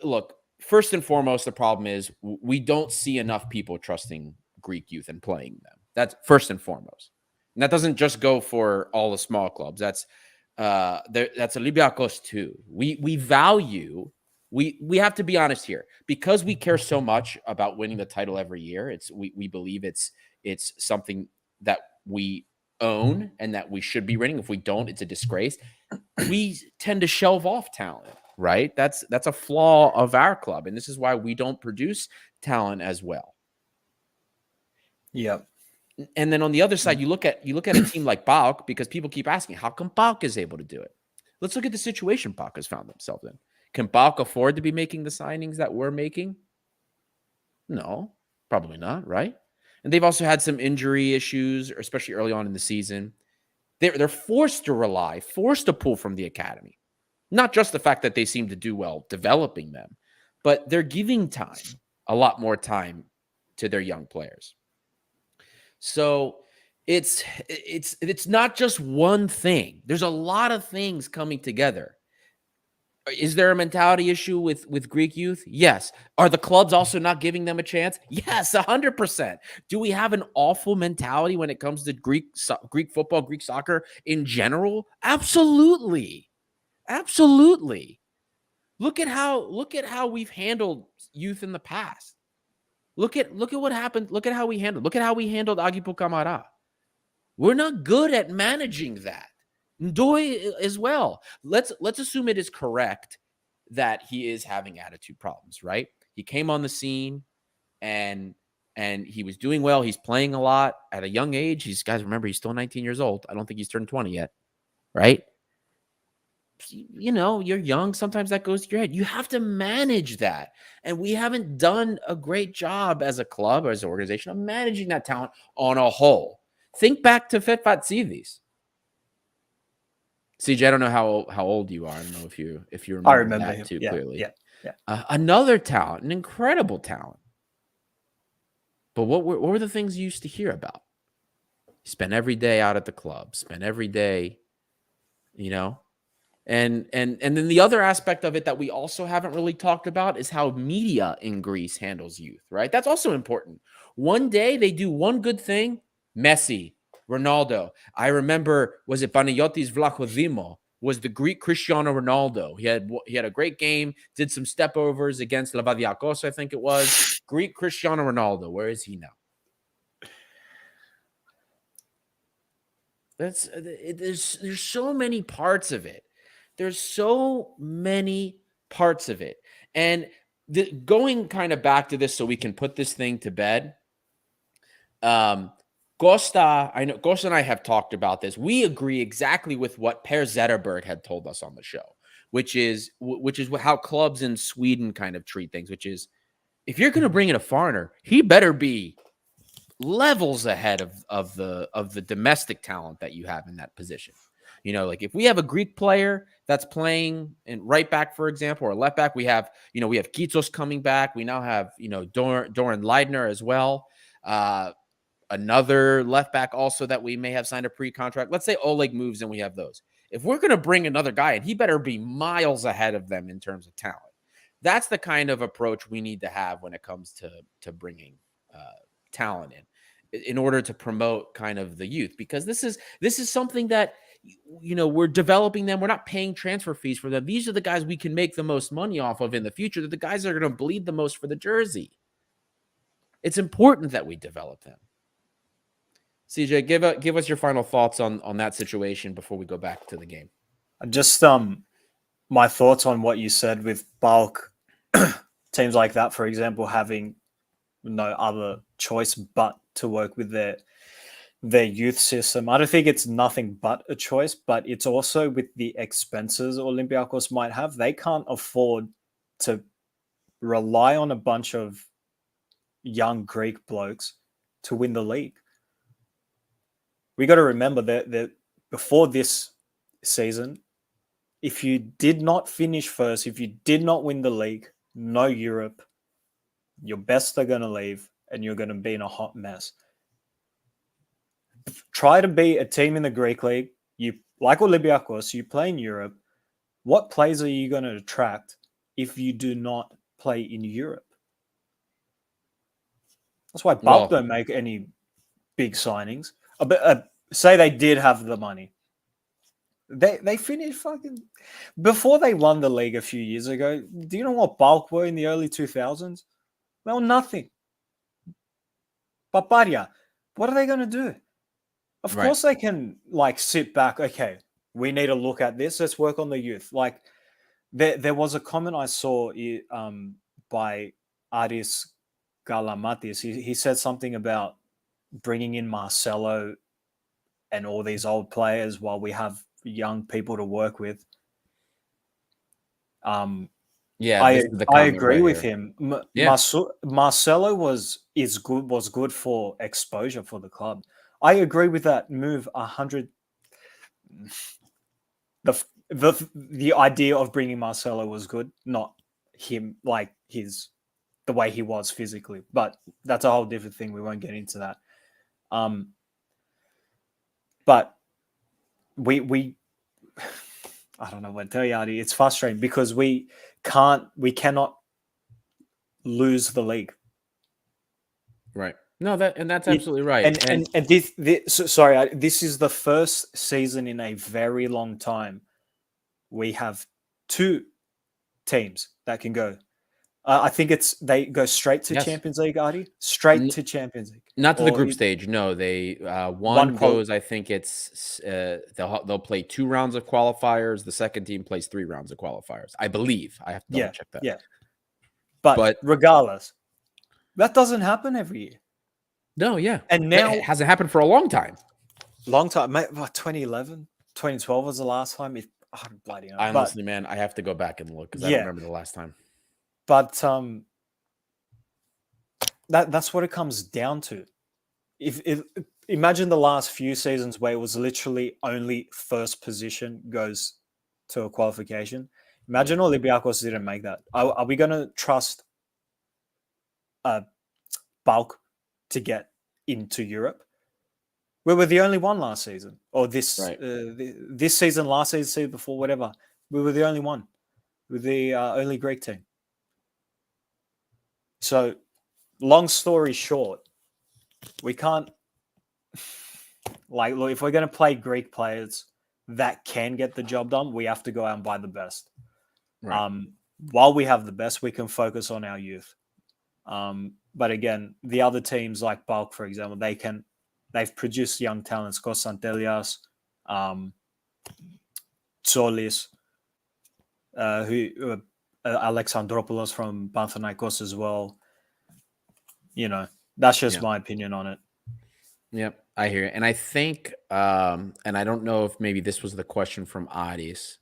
Look, first and foremost, the problem is we don't see enough people trusting Greek youth and playing them. That's first and foremost. And that doesn't just go for all the small clubs. That's Olympiakos too. We value. We have to be honest here, because we care so much about winning the title every year. We believe it's something that we own and that we should be winning. If we don't, it's a disgrace. We tend to shelve off talent, right? That's a flaw of our club, and this is why we don't produce talent as well. Yep. And then on the other side, you look at a team like PAOK, because people keep asking, how come PAOK is able to do it? Let's look at the situation PAOK has found themselves in. Can PAOK afford to be making the signings that we're making? No, probably not, right? And they've also had some injury issues, especially early on in the season. They're forced to pull from the academy. Not just the fact that they seem to do well developing them, but they're giving a lot more time to their young players. So it's not just one thing. There's a lot of things coming together. Is there a mentality issue with Greek youth? Yes. Are the clubs also not giving them a chance? Yes, 100%. Do we have an awful mentality when it comes to Greek football, Greek soccer in general? Absolutely. Absolutely. Look at how we've handled youth in the past. Look at what happened. Look at how we handled Agipo Kamara. We're not good at managing that. Ndoye as well. Let's assume it is correct that he is having attitude problems, right? He came on the scene and he was doing well. He's playing a lot at a young age. Guys, remember, he's still 19 years old. I don't think he's turned 20 yet, right? You know, you're young. Sometimes that goes to your head. You have to manage that. And we haven't done a great job as a club or as an organization of managing that talent on a whole. Think back to Fetfat Sivis. CJ, I don't know how old you are. I don't know if you remember that him. too Yeah, clearly. Yeah. Another talent, an incredible talent. But what were the things you used to hear about? Spend every day out at the club. Spend every day, you know. And then the other aspect of it that we also haven't really talked about is how media in Greece handles youth, right? That's also important. One day they do one good thing, Messi, Ronaldo. I remember, was it Panayotis Vlachodimo? Was the Greek Cristiano Ronaldo. He had a great game, did some stepovers against Olympiakos, I think it was. Greek Cristiano Ronaldo. Where is he now? There's so many parts of it. There's so many parts of it. And going kind of back to this so we can put this thing to bed. Costa, I know Costa and I have talked about this. We agree exactly with what Per Zetterberg had told us on the show, which is how clubs in Sweden kind of treat things, which is if you're going to bring in a foreigner, he better be levels ahead of the domestic talent that you have in that position. You know, like if we have a Greek player that's playing in right back, for example, or left back, we have Kitsos coming back. We now have, Doran Leidner as well. Another left back also that we may have signed a pre-contract. Let's say Oleg moves and we have those. If we're going to bring another guy in, he better be miles ahead of them in terms of talent. That's the kind of approach we need to have when it comes to bringing talent in order to promote kind of the youth, because this is something that we're developing them. We're not paying transfer fees for them. These are the guys we can make the most money off of in the future. They're the guys that are going to bleed the most for the jersey. It's important that we develop them. CJ, give us your final thoughts on that situation before we go back to the game. Just my thoughts on what you said with bulk teams like that, for example, having no other choice but to work with their youth system. I don't think it's nothing but a choice, but it's also with the expenses Olympiakos might have. They can't afford to rely on a bunch of young Greek blokes to win the league. We got to remember that before this season, if you did not finish first, if you did not win the league, no Europe, your best are going to leave and you're going to be in a hot mess. Try to be a team in the Greek league. You like Olympiakos, you play in Europe. What players are you going to attract if you do not play in Europe? That's why Bulk don't make any big signings. But say they did have the money. They finished fucking before they won the league a few years ago. Do you know what Bulk were in the early 2000s? They were nothing. Paparia, what are they going to do? Of course they can sit back. Okay, we need to look at this. Let's work on the youth. Like there was a comment I saw by Aris Galamatis. He said something about bringing in Marcelo and all these old players while we have young people to work with. I agree with him. Marcelo was good for exposure for the club. I agree with that move 100. The idea of bringing Marcelo was good, not him the way he was physically. But that's a whole different thing. We won't get into that. But we I don't know what to tell you, Artie. It's frustrating because we cannot lose the league. Right. No, that's absolutely right. And this is the first season in a very long time we have two teams that can go. I think they go straight to Champions League, Artie. Straight to Champions League. Not to the group stage. No, they one goes. I think it's they'll play 2 rounds of qualifiers. The second team plays 3 rounds of qualifiers. I believe. I have to double check that. Yeah. But regardless, that doesn't happen every year. No, yeah. And now it hasn't happened for a long time. Long time. 2011, 2012 was the last time. Bloody hell. Honestly, man, I have to go back and look because I don't remember the last time. But that's what it comes down to. Imagine the last few seasons where it was literally only first position goes to a qualification. Imagine Olympiakos didn't make that. Are we going to trust Bulk to get into Europe? We were the only one last season, or this season, last season before, whatever. We were the only one. We're the only Greek team. So, long story short, we can't look, if we're going to play Greek players that can get the job done, we have to go out and buy the best. Right. While we have the best, we can focus on our youth. But again, the other teams like Bulk, for example, they've produced young talents, Kostantelias, Tsolis, who Alexandropoulos from Panathinaikos as well. That's just my opinion on it. Yep, I hear it. And I think, and I don't know if maybe this was the question from Adis,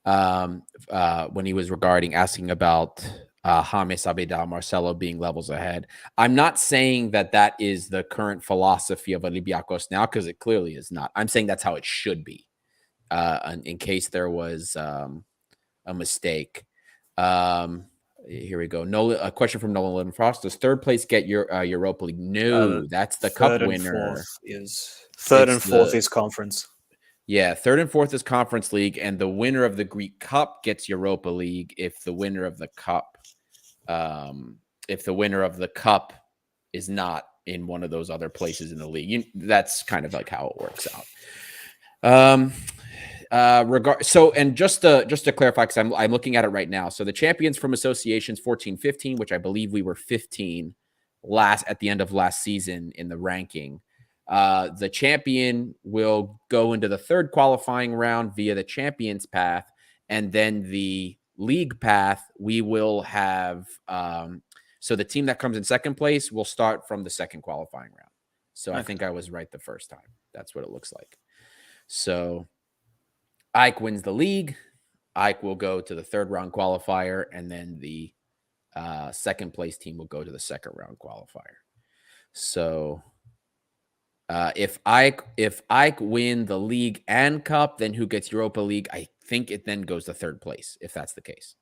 when he was asking about James Abidal, Marcelo being levels ahead. I'm not saying that is the current philosophy of Olympiakos now, because it clearly is not. I'm saying that's how it should be, in case there was a mistake. Here we go. A question from Nolan Frost. Does third place get your Europa League? No, that's the cup winner. Third and fourth is conference. Yeah, third and fourth is Conference League, and the winner of the Greek Cup gets Europa League. If the winner of the cup, is not in one of those other places in the league, that's kind of like how it works out. And just to clarify, because I'm looking at it right now. So the champions from associations 14-15, which I believe we were 15 at the end of last season in the ranking. The champion will go into the third qualifying round via the champions path, and then the league path we will have. So the team that comes in second place will start from the second qualifying round. So okay. I think I was right the first time. That's what it looks like. So Ike wins the league. Ike will go to the third round qualifier, and then the second place team will go to the second round qualifier. So if Ike win the league and cup, then who gets Europa League? I think it then goes to third place, if that's the case.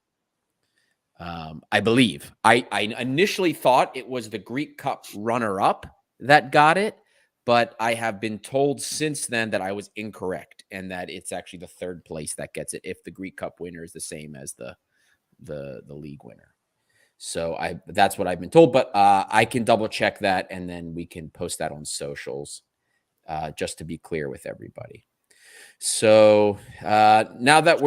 I believe. I initially thought it was the Greek Cup runner-up that got it, but I have been told since then that I was incorrect, and that it's actually the third place that gets it if the Greek Cup winner is the same as the league winner. So that's what I've been told, but I can double check that, and then we can post that on socials, just to be clear with everybody. So now that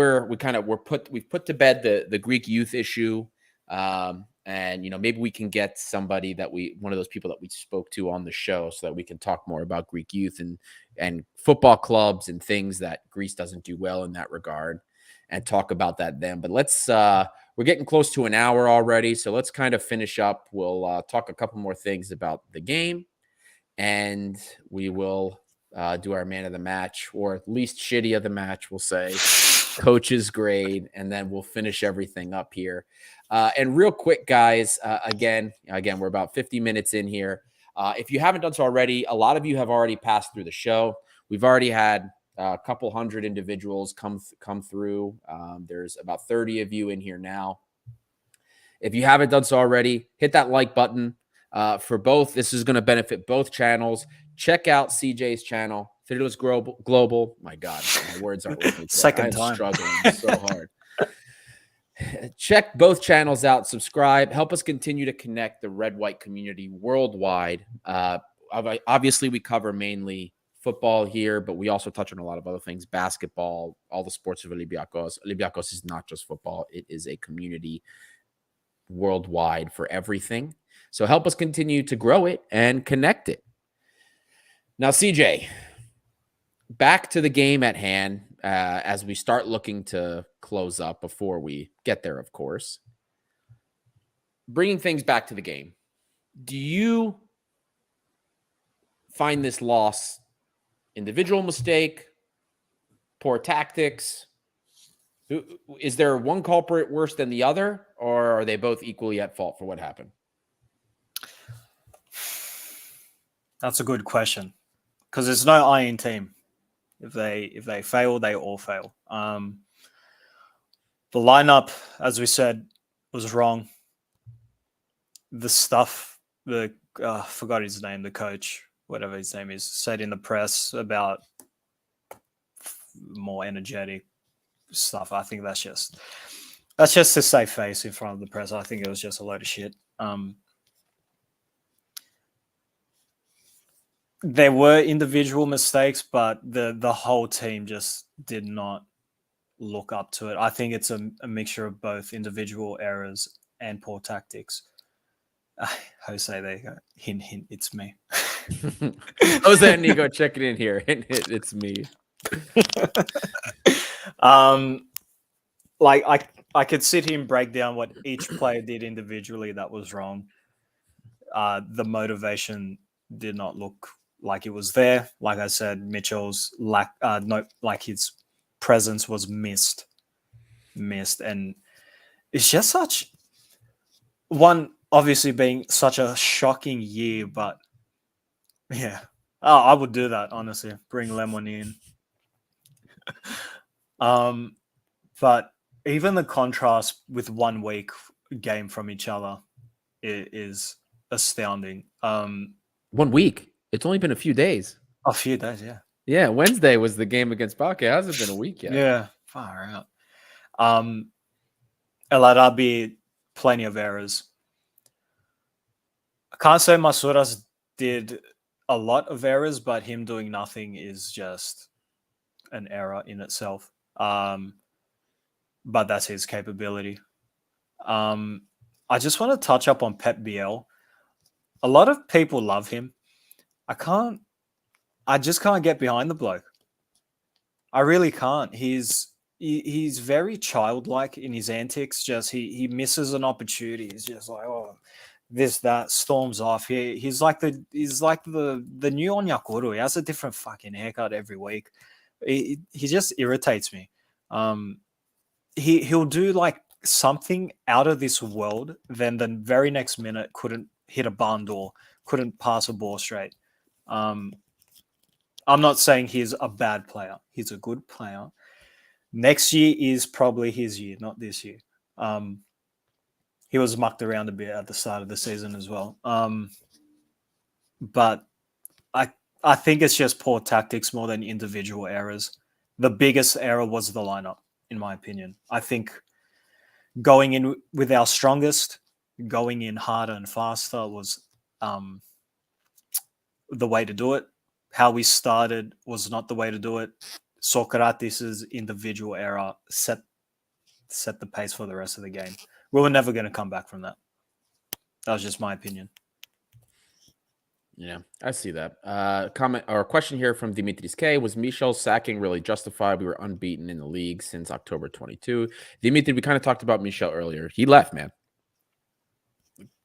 we've put to bed the Greek youth issue, and maybe we can get somebody one of those people that we spoke to on the show, so that we can talk more about Greek youth and football clubs and things that Greece doesn't do well in that regard, and talk about that then. But we're getting close to an hour already, so let's kind of finish up. We'll talk a couple more things about the game, and we will do our man of the match, or least shitty of the match, we'll say, coach's grade, and then we'll finish everything up here. And real quick, guys, again, we're about 50 minutes in here. If you haven't done so already, a lot of you have already passed through the show. We've already had a couple hundred individuals come through. There's about 30 of you in here now. If you haven't done so already, hit that like button for both. This is going to benefit both channels. Check out CJ's channel, Thrylos Global. My God, my words aren't working. Second time. I'm struggling so hard. Check both channels out. Subscribe. Help us continue to connect the red-white community worldwide. Obviously, we cover mainly football here, but we also touch on a lot of other things: basketball, all the sports of Olympiakos. Olympiakos is not just football; it is a community worldwide for everything. So help us continue to grow it and connect it. Now, CJ, back to the game at hand, as we start looking to close up before we get there, of course. Bringing things back to the game, do you find this loss individual mistake, poor tactics? Is there one culprit worse than the other, or are they both equally at fault for what happened? That's a good question, because there's no I in team. If they fail, they all fail. The lineup, as we said, was wrong. The stuff, forgot his name, the coach, whatever his name is, said in the press about more energetic stuff. I think that's just to save face in front of the press. I think it was just a load of shit. There were individual mistakes, but the whole team just did not look up to it. I think it's a mixture of both individual errors and poor tactics. Jose, there you go. Hint, hint, it's me. Jose and Nico checking in here. Hint, hint, it's me. I could sit here and break down what each player did individually that was wrong. The motivation did not look like it was there. Like I said, Mitchell's his presence was missed, and it's just such one. Obviously, being such a shocking year, but yeah, I would do that honestly. Bring Lemon in, but even the contrast with 1 week game from each other is astounding. 1 week. It's only been a few days. A few days, yeah. Yeah, Wednesday was the game against Bakke. It hasn't been a week yet. Yeah, far out. Elarabi, plenty of errors. I can't say Masuras did a lot of errors, but him doing nothing is just an error in itself. But that's his capability. I just want to touch up on Pep Biel. A lot of people love him. I just can't get behind the bloke. I really can't. He's very childlike in his antics. Just he misses an opportunity. He's just like, oh, this that storms off. He's like the new Onyakuru. He has a different fucking haircut every week. He just irritates me. He'll do like something out of this world. Then the very next minute couldn't hit a barn door, couldn't pass a ball straight. I'm not saying he's a bad player. He's a good player. Next year is probably his year, not this year. He was mucked around a bit at the start of the season as well. But I think it's just poor tactics more than individual errors. The biggest error was the lineup, in my opinion. I think going in with our strongest, going in harder and faster was the way to do it. How we started was not the way to do it. Socrates' individual error set the pace for the rest of the game. We were never going to come back from that. That was just my opinion. Yeah, I see that. Comment or question here from Dimitris K. Was Michel's sacking really justified? We were unbeaten in the league since October 22. Dimitri, we kind of talked about Michel earlier. He left, man.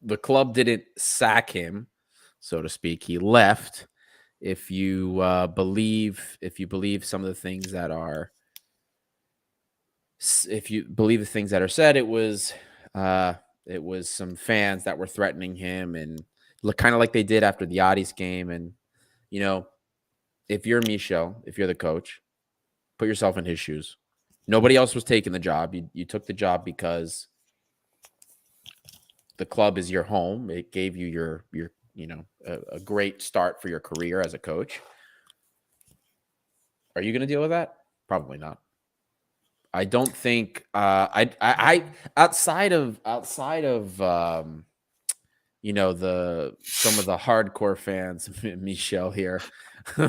The club didn't sack him, so to speak. He left. If you believe some of the things that are, if you believe the things that are said, it was some fans that were threatening him and look kind of like they did after the Addis game. And you know, if you're Michel, if you're the coach, put yourself in his shoes. Nobody else was taking the job. You took the job because the club is your home. It gave you your a great start for your career as a coach. Are you going to deal with that? Probably not. I don't think I outside of some of the hardcore fans, Michel here,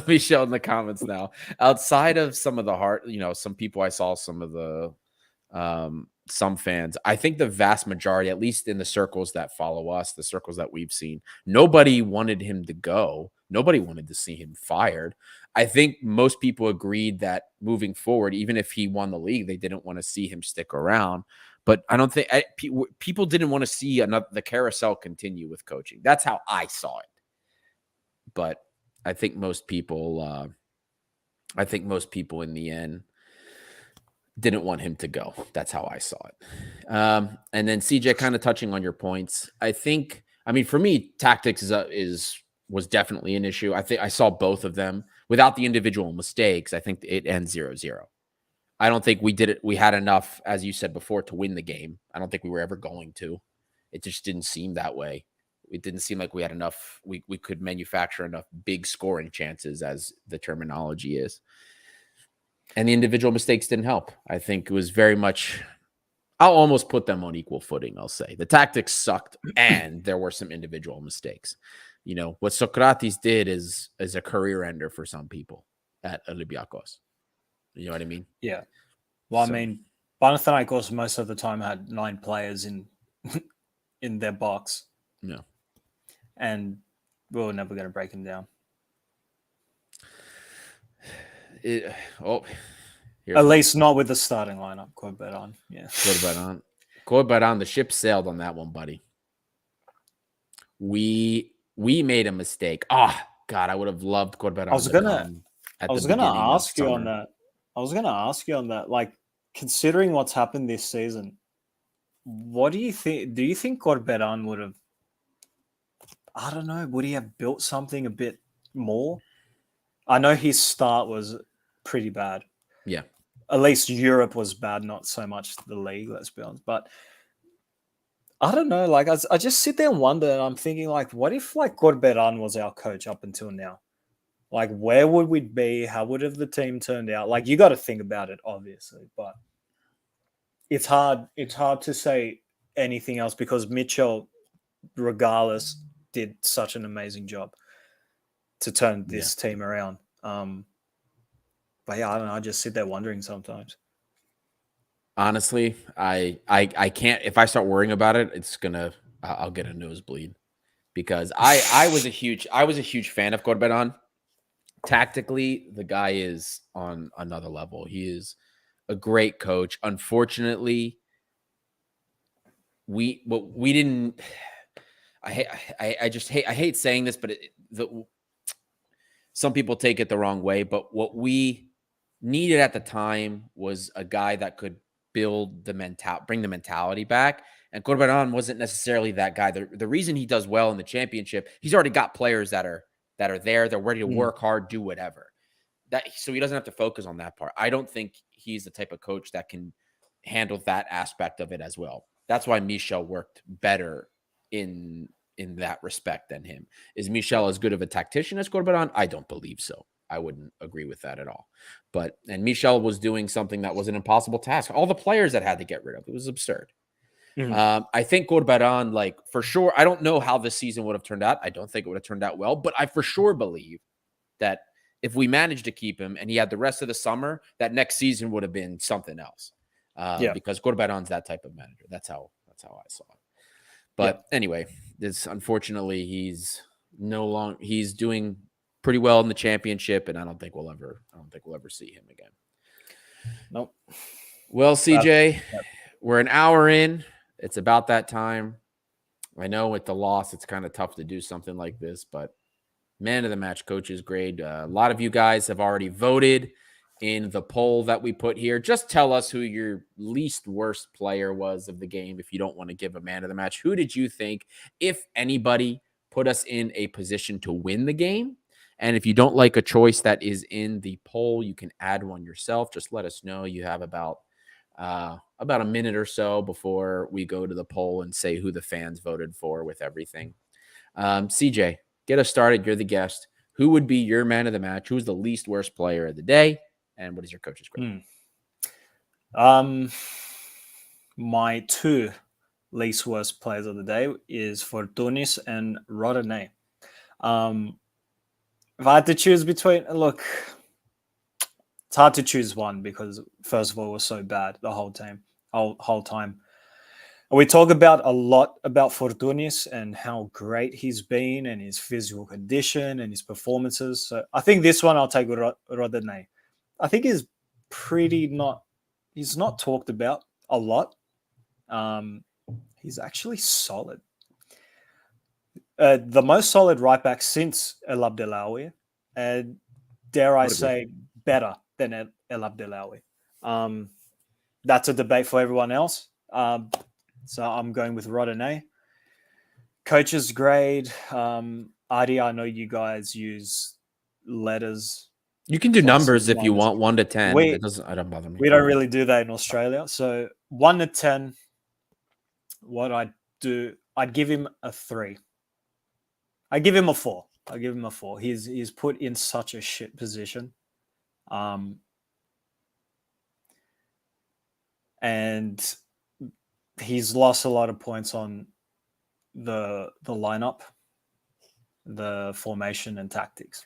Michel in the comments now. Outside of some of the some people I saw, some of the some fans, I think the vast majority, at least in the circles that follow us, the circles that we've seen, nobody wanted him to go. Nobody wanted to see him fired. I think most people agreed that moving forward, even if he won the league, they didn't want to see him stick around. But I don't think people didn't want to see the carousel continue with coaching. That's how I saw it. But I think most people in the end didn't want him to go. That's how I saw it. And then CJ, kind of touching on your points. For me, tactics was definitely an issue. I think I saw both of them. Without the individual mistakes, I think it ends 0-0. I don't think we had enough, as you said before, to win the game. I don't think we were ever going to. It just didn't seem that way. It didn't seem like we had enough. We could manufacture enough big scoring chances, as the terminology is. And the individual mistakes didn't help. I think it was very much, I'll almost put them on equal footing, I'll say. The tactics sucked, and there were some individual mistakes. What Socrates did is a career ender for some people at Olympiakos. You know what I mean? Yeah. Well, Panathinaikos most of the time had 9 players in their box. No. And we were never going to break him down. Here's At what least not with the starting lineup. Corbett on. Yeah. Corbett on. The ship sailed on that one, buddy. We made a mistake. Oh God, I would have loved Corbett on to come at the beginning of ask you on summer. that. I was gonna ask you on that. Like, considering what's happened this season, what do you think? Do you think Corberan would have? I don't know. Would he have built something a bit more? I know his start was pretty bad. Yeah. At least Europe was bad, not so much the league. Let's be honest. But I don't know. Like, I just sit there and wonder, and I'm thinking, like, what if like Corberan was our coach up until now? Like, where would we be? How would have the team turned out? Like, you got to think about it, obviously, but it's hard. It's hard to say anything else because Mitchell, regardless, did such an amazing job to turn this team around. But yeah, I don't know. I just sit there wondering sometimes. Honestly, I can't. If I start worrying about it, I'll get a nosebleed because I was a huge fan of Corberan. Tactically, the guy is on another level. He is a great coach. Unfortunately, we didn't. I just hate saying this, but some people take it the wrong way. But what we needed at the time was a guy that could bring the mentality back. And Corberan wasn't necessarily that guy. The reason he does well in the championship, he's already got players that are there. They're ready to work hard, do whatever. So he doesn't have to focus on that part. I don't think he's the type of coach that can handle that aspect of it as well. That's why Michel worked better in that respect than him. Is Michel as good of a tactician as Corberan? I don't believe so. I wouldn't agree with that at all. And Michel was doing something that was an impossible task. All the players that had to get rid of, it was absurd. I think Corberan, like, for sure, I don't know how this season would have turned out. I don't think it would have turned out well, but I for sure believe that if we managed to keep him and he had the rest of the summer, that next season would have been something else. Because Corberan's that type of manager. That's how I saw it. But anyway, unfortunately he's doing pretty well in the championship, and I don't think we'll ever see him again. Nope. Well, CJ, we're an hour in. It's about that time. I know with the loss, it's kind of tough to do something like this, but man of the match coach's grade. A lot of you guys have already voted in the poll that we put here. Just tell us who your least worst player was of the game. If you don't want to give a man of the match, who did you think, if anybody, put us in a position to win the game? And if you don't like a choice that is in the poll, you can add one yourself. Just let us know. You have about a minute or so before we go to the poll and say who the fans voted for with everything. CJ, get us started. You're the guest. Who would be your man of the match? Who's the least worst player of the day? And what is your coach's grade? My two least worst players of the day is Fortunis and Rodinei. If I had to choose between, look, it's hard to choose one because first of all, it was so bad the whole time. We talk a lot about Fortunis and how great he's been and his physical condition and his performances. So I think this one I'll take Rodinei. I think he's he's not talked about a lot. He's actually solid. The most solid right back since El Abdelawi, and dare I say, better than El Abdelawi. That's a debate for everyone else. So I'm going with Rodinei. Coach's grade. Adi, I know you guys use letters. You can do numbers if you want, 1 to 10. It don't bother me. We don't really do that in Australia. So 1 to 10, what I'd do, I'd give him a 3. I give him a 4. He's put in such a shit position. And he's lost a lot of points on the lineup, the formation and tactics.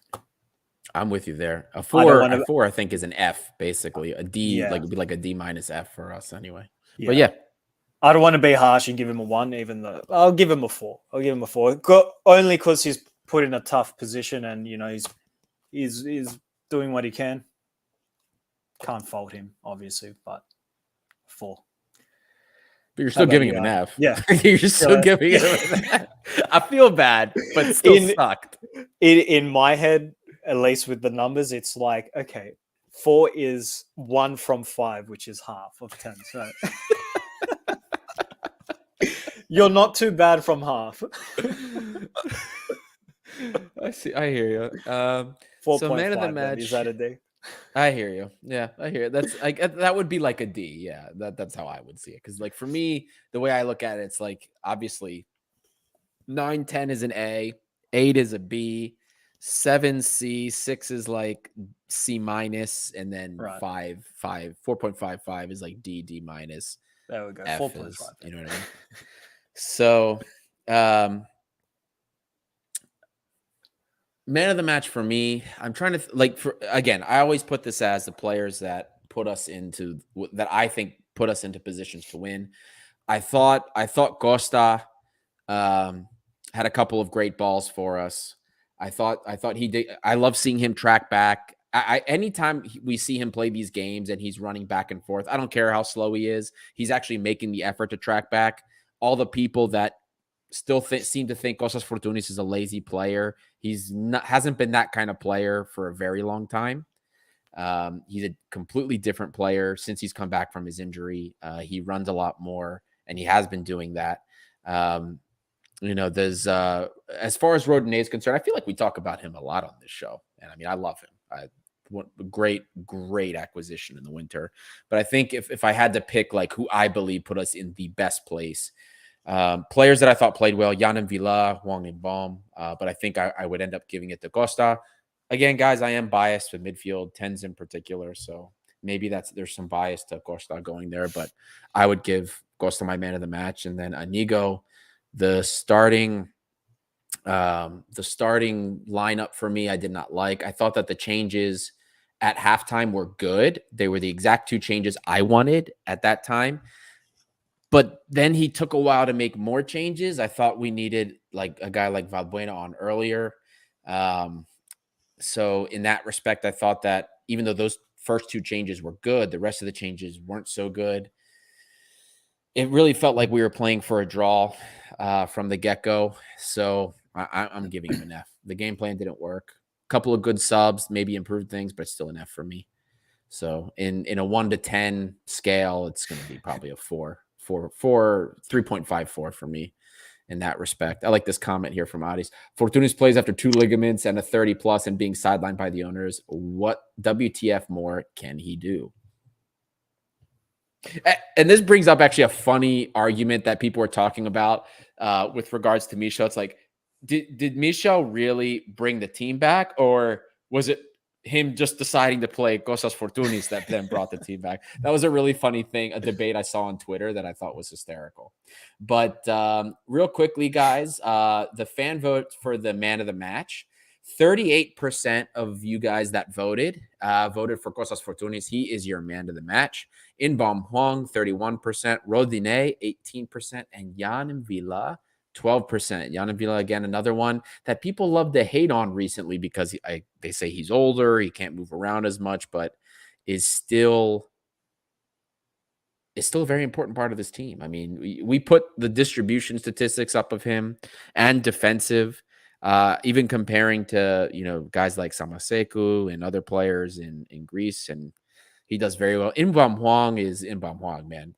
I'm with you there. A 4, I think, is an F, basically. A D, would be like a D minus F for us anyway. Yeah. But yeah. I don't want to be harsh and give him a 1, even though I'll give him a 4. Only because he's put in a tough position and, he's doing what he can. Can't fault him, obviously, but 4. But you're still about giving you, him an Artie? F. Yeah. You're still giving him an F. I feel bad, but still sucked. In my head, at least with the numbers, it's like, okay, 4 is 1 from 5, which is half of 10. So you're not too bad from half. I see. I hear you. 4.5. So man of the match. Is that a D? I hear you. Yeah, I hear it. That's like that would be like a D. Yeah, that's how I would see it. Because like for me, the way I look at it, it's like obviously 9, 10 is an A, 8 is a B, 7 C, 6 is like C minus, and then Right. 4.55 is like D minus. There we go. F 4.5. is, you know what I mean? So, man of the match for me, I'm trying to again, I always put this as the players that put us into that I think put us into positions to win. I thought Costa had a couple of great balls for us. I thought he did. I love seeing him track back. Anytime we see him play these games and he's running back and forth, I don't care how slow he is. He's actually making the effort to track back. All the people that still seem to think Kostas Fortounis is a lazy player. Hasn't been that kind of player for a very long time. He's a completely different player since he's come back from his injury. He runs a lot more, and he has been doing that. There's as far as Rodinei is concerned, I feel like we talk about him a lot on this show, and I mean, I love him. Great acquisition in the winter. But I think if I had to pick like who I believe put us in the best place, players that I thought played well, Yann Villa, Wang and Baum, but I think I would end up giving it to Costa. Again, guys, I am biased with midfield, 10s in particular, so maybe there's some bias to Costa going there, but I would give Costa my man of the match. And then Inigo, the starting lineup for me, I did not like. I thought that the changes at halftime were good. They were the exact 2 changes I wanted at that time. But then he took a while to make more changes. I thought we needed like a guy like Valbuena on earlier. So in that respect, I thought that even though those first 2 changes were good, the rest of the changes weren't so good. It really felt like we were playing for a draw from the get-go. So I'm giving him an F. The game plan didn't work. A couple of good subs, maybe improved things, but still an F for me. So in a 1 to 10 scale, it's going to be probably a 3.54 for me in that respect. I like this comment here from Adis. Fortounis plays after 2 ligaments and a 30 plus and being sidelined by the owners. What WTF more can he do? And this brings up actually a funny argument that people were talking about with regards to Michel. It's like, did Michel really bring the team back, or was it him just deciding to play Kostas Fortounis that then brought the team back? That was a really funny thing, a debate I saw on Twitter that I thought was hysterical. But real quickly, guys, the fan vote for the man of the match, 38% of you guys that voted for Kostas Fortounis. He is your man of the match. Inbom Huang, 31%. Rodinei, 18%. And Yann Villa, 12%. Yann Villa, again, another one that people love to hate on recently because they say he's older, he can't move around as much, but is still a very important part of this team. I mean, we put the distribution statistics up of him and defensive, even comparing to, guys like Samaseku and other players in Greece, and he does very well. Inbom Huang is Inbom Huang, man.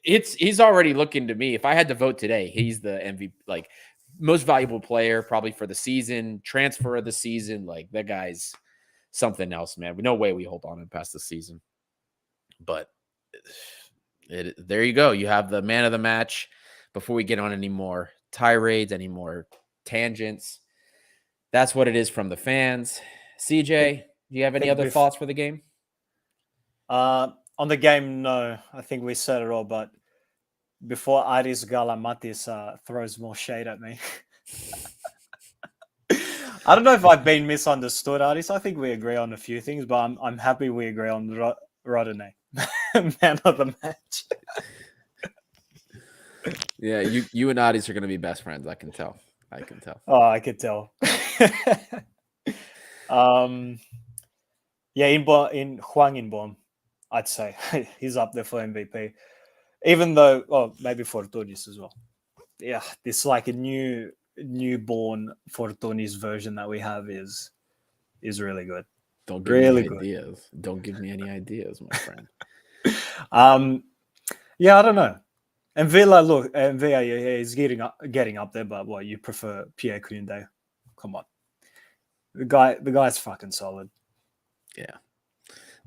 He's already looking to me. If I had to vote today, he's the MVP, like most valuable player probably for the season, transfer of the season. Like that guy's something else, man. No way we hold on him past the season. But there you go. You have the man of the match. Before we get on any more tirades, any more tangents, that's what it is from the fans. CJ, do you have any other thoughts for the game? On the game, no. I think we said it all, but before Aris Galamatis throws more shade at me. I don't know if I've been misunderstood, Aris. I think we agree on a few things, but I'm happy we agree on Rodinei, man of the match. Yeah, you and Aris are going to be best friends. I can tell. Oh, I could tell. Yeah, in Huang Inbom, I'd say he's up there for MVP. Even though, well, maybe Fortunis as well. Yeah, this like a newborn Fortunis version that we have is really good. Don't give Really me good. ideas. Don't give me any ideas, my friend. Yeah, I don't know. And Villa, look, and Villa is getting up there, but what you prefer Pierre Kounde? Come on, the guy's fucking solid. Yeah,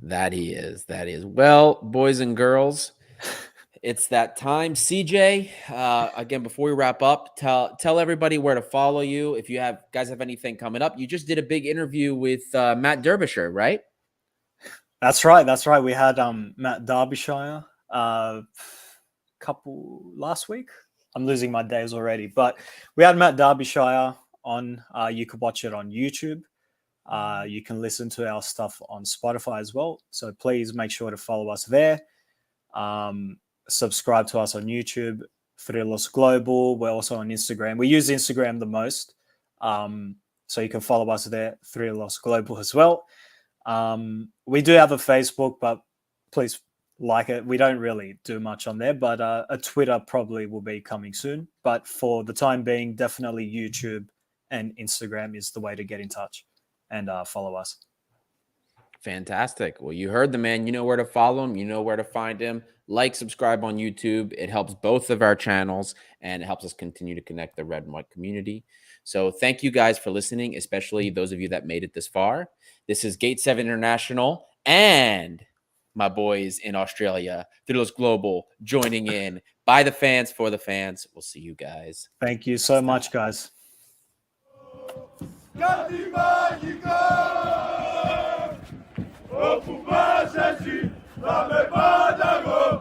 that he is. That is. Well, boys and girls, it's that time. CJ, again, before we wrap up, tell everybody where to follow you. If you guys have anything coming up, you just did a big interview with Matt Derbyshire, right? That's right. We had Matt Derbyshire couple last week. I'm losing my days already, but we had Matt Derbyshire on. You could watch it on YouTube. You can listen to our stuff on Spotify as well. So please make sure to follow us there. Subscribe to us on YouTube, Thrylos Global. We're also on Instagram. We use Instagram the most. So you can follow us there, Thrylos Global as well. We do have a Facebook, but please like it. We don't really do much on there, but a Twitter probably will be coming soon. But for the time being, definitely YouTube and Instagram is the way to get in touch and follow us. Fantastic. Well, you heard the man. You know where to follow him. You know where to find him. Like, subscribe on YouTube. It helps both of our channels, and it helps us continue to connect the red and white community. So thank you guys for listening, especially those of you that made it this far. This is Gate 7 International and my boys in Australia, Thrylos Global, joining in by the fans, for the fans. We'll see you guys. Thank you so much, guys. Ocupar, gente,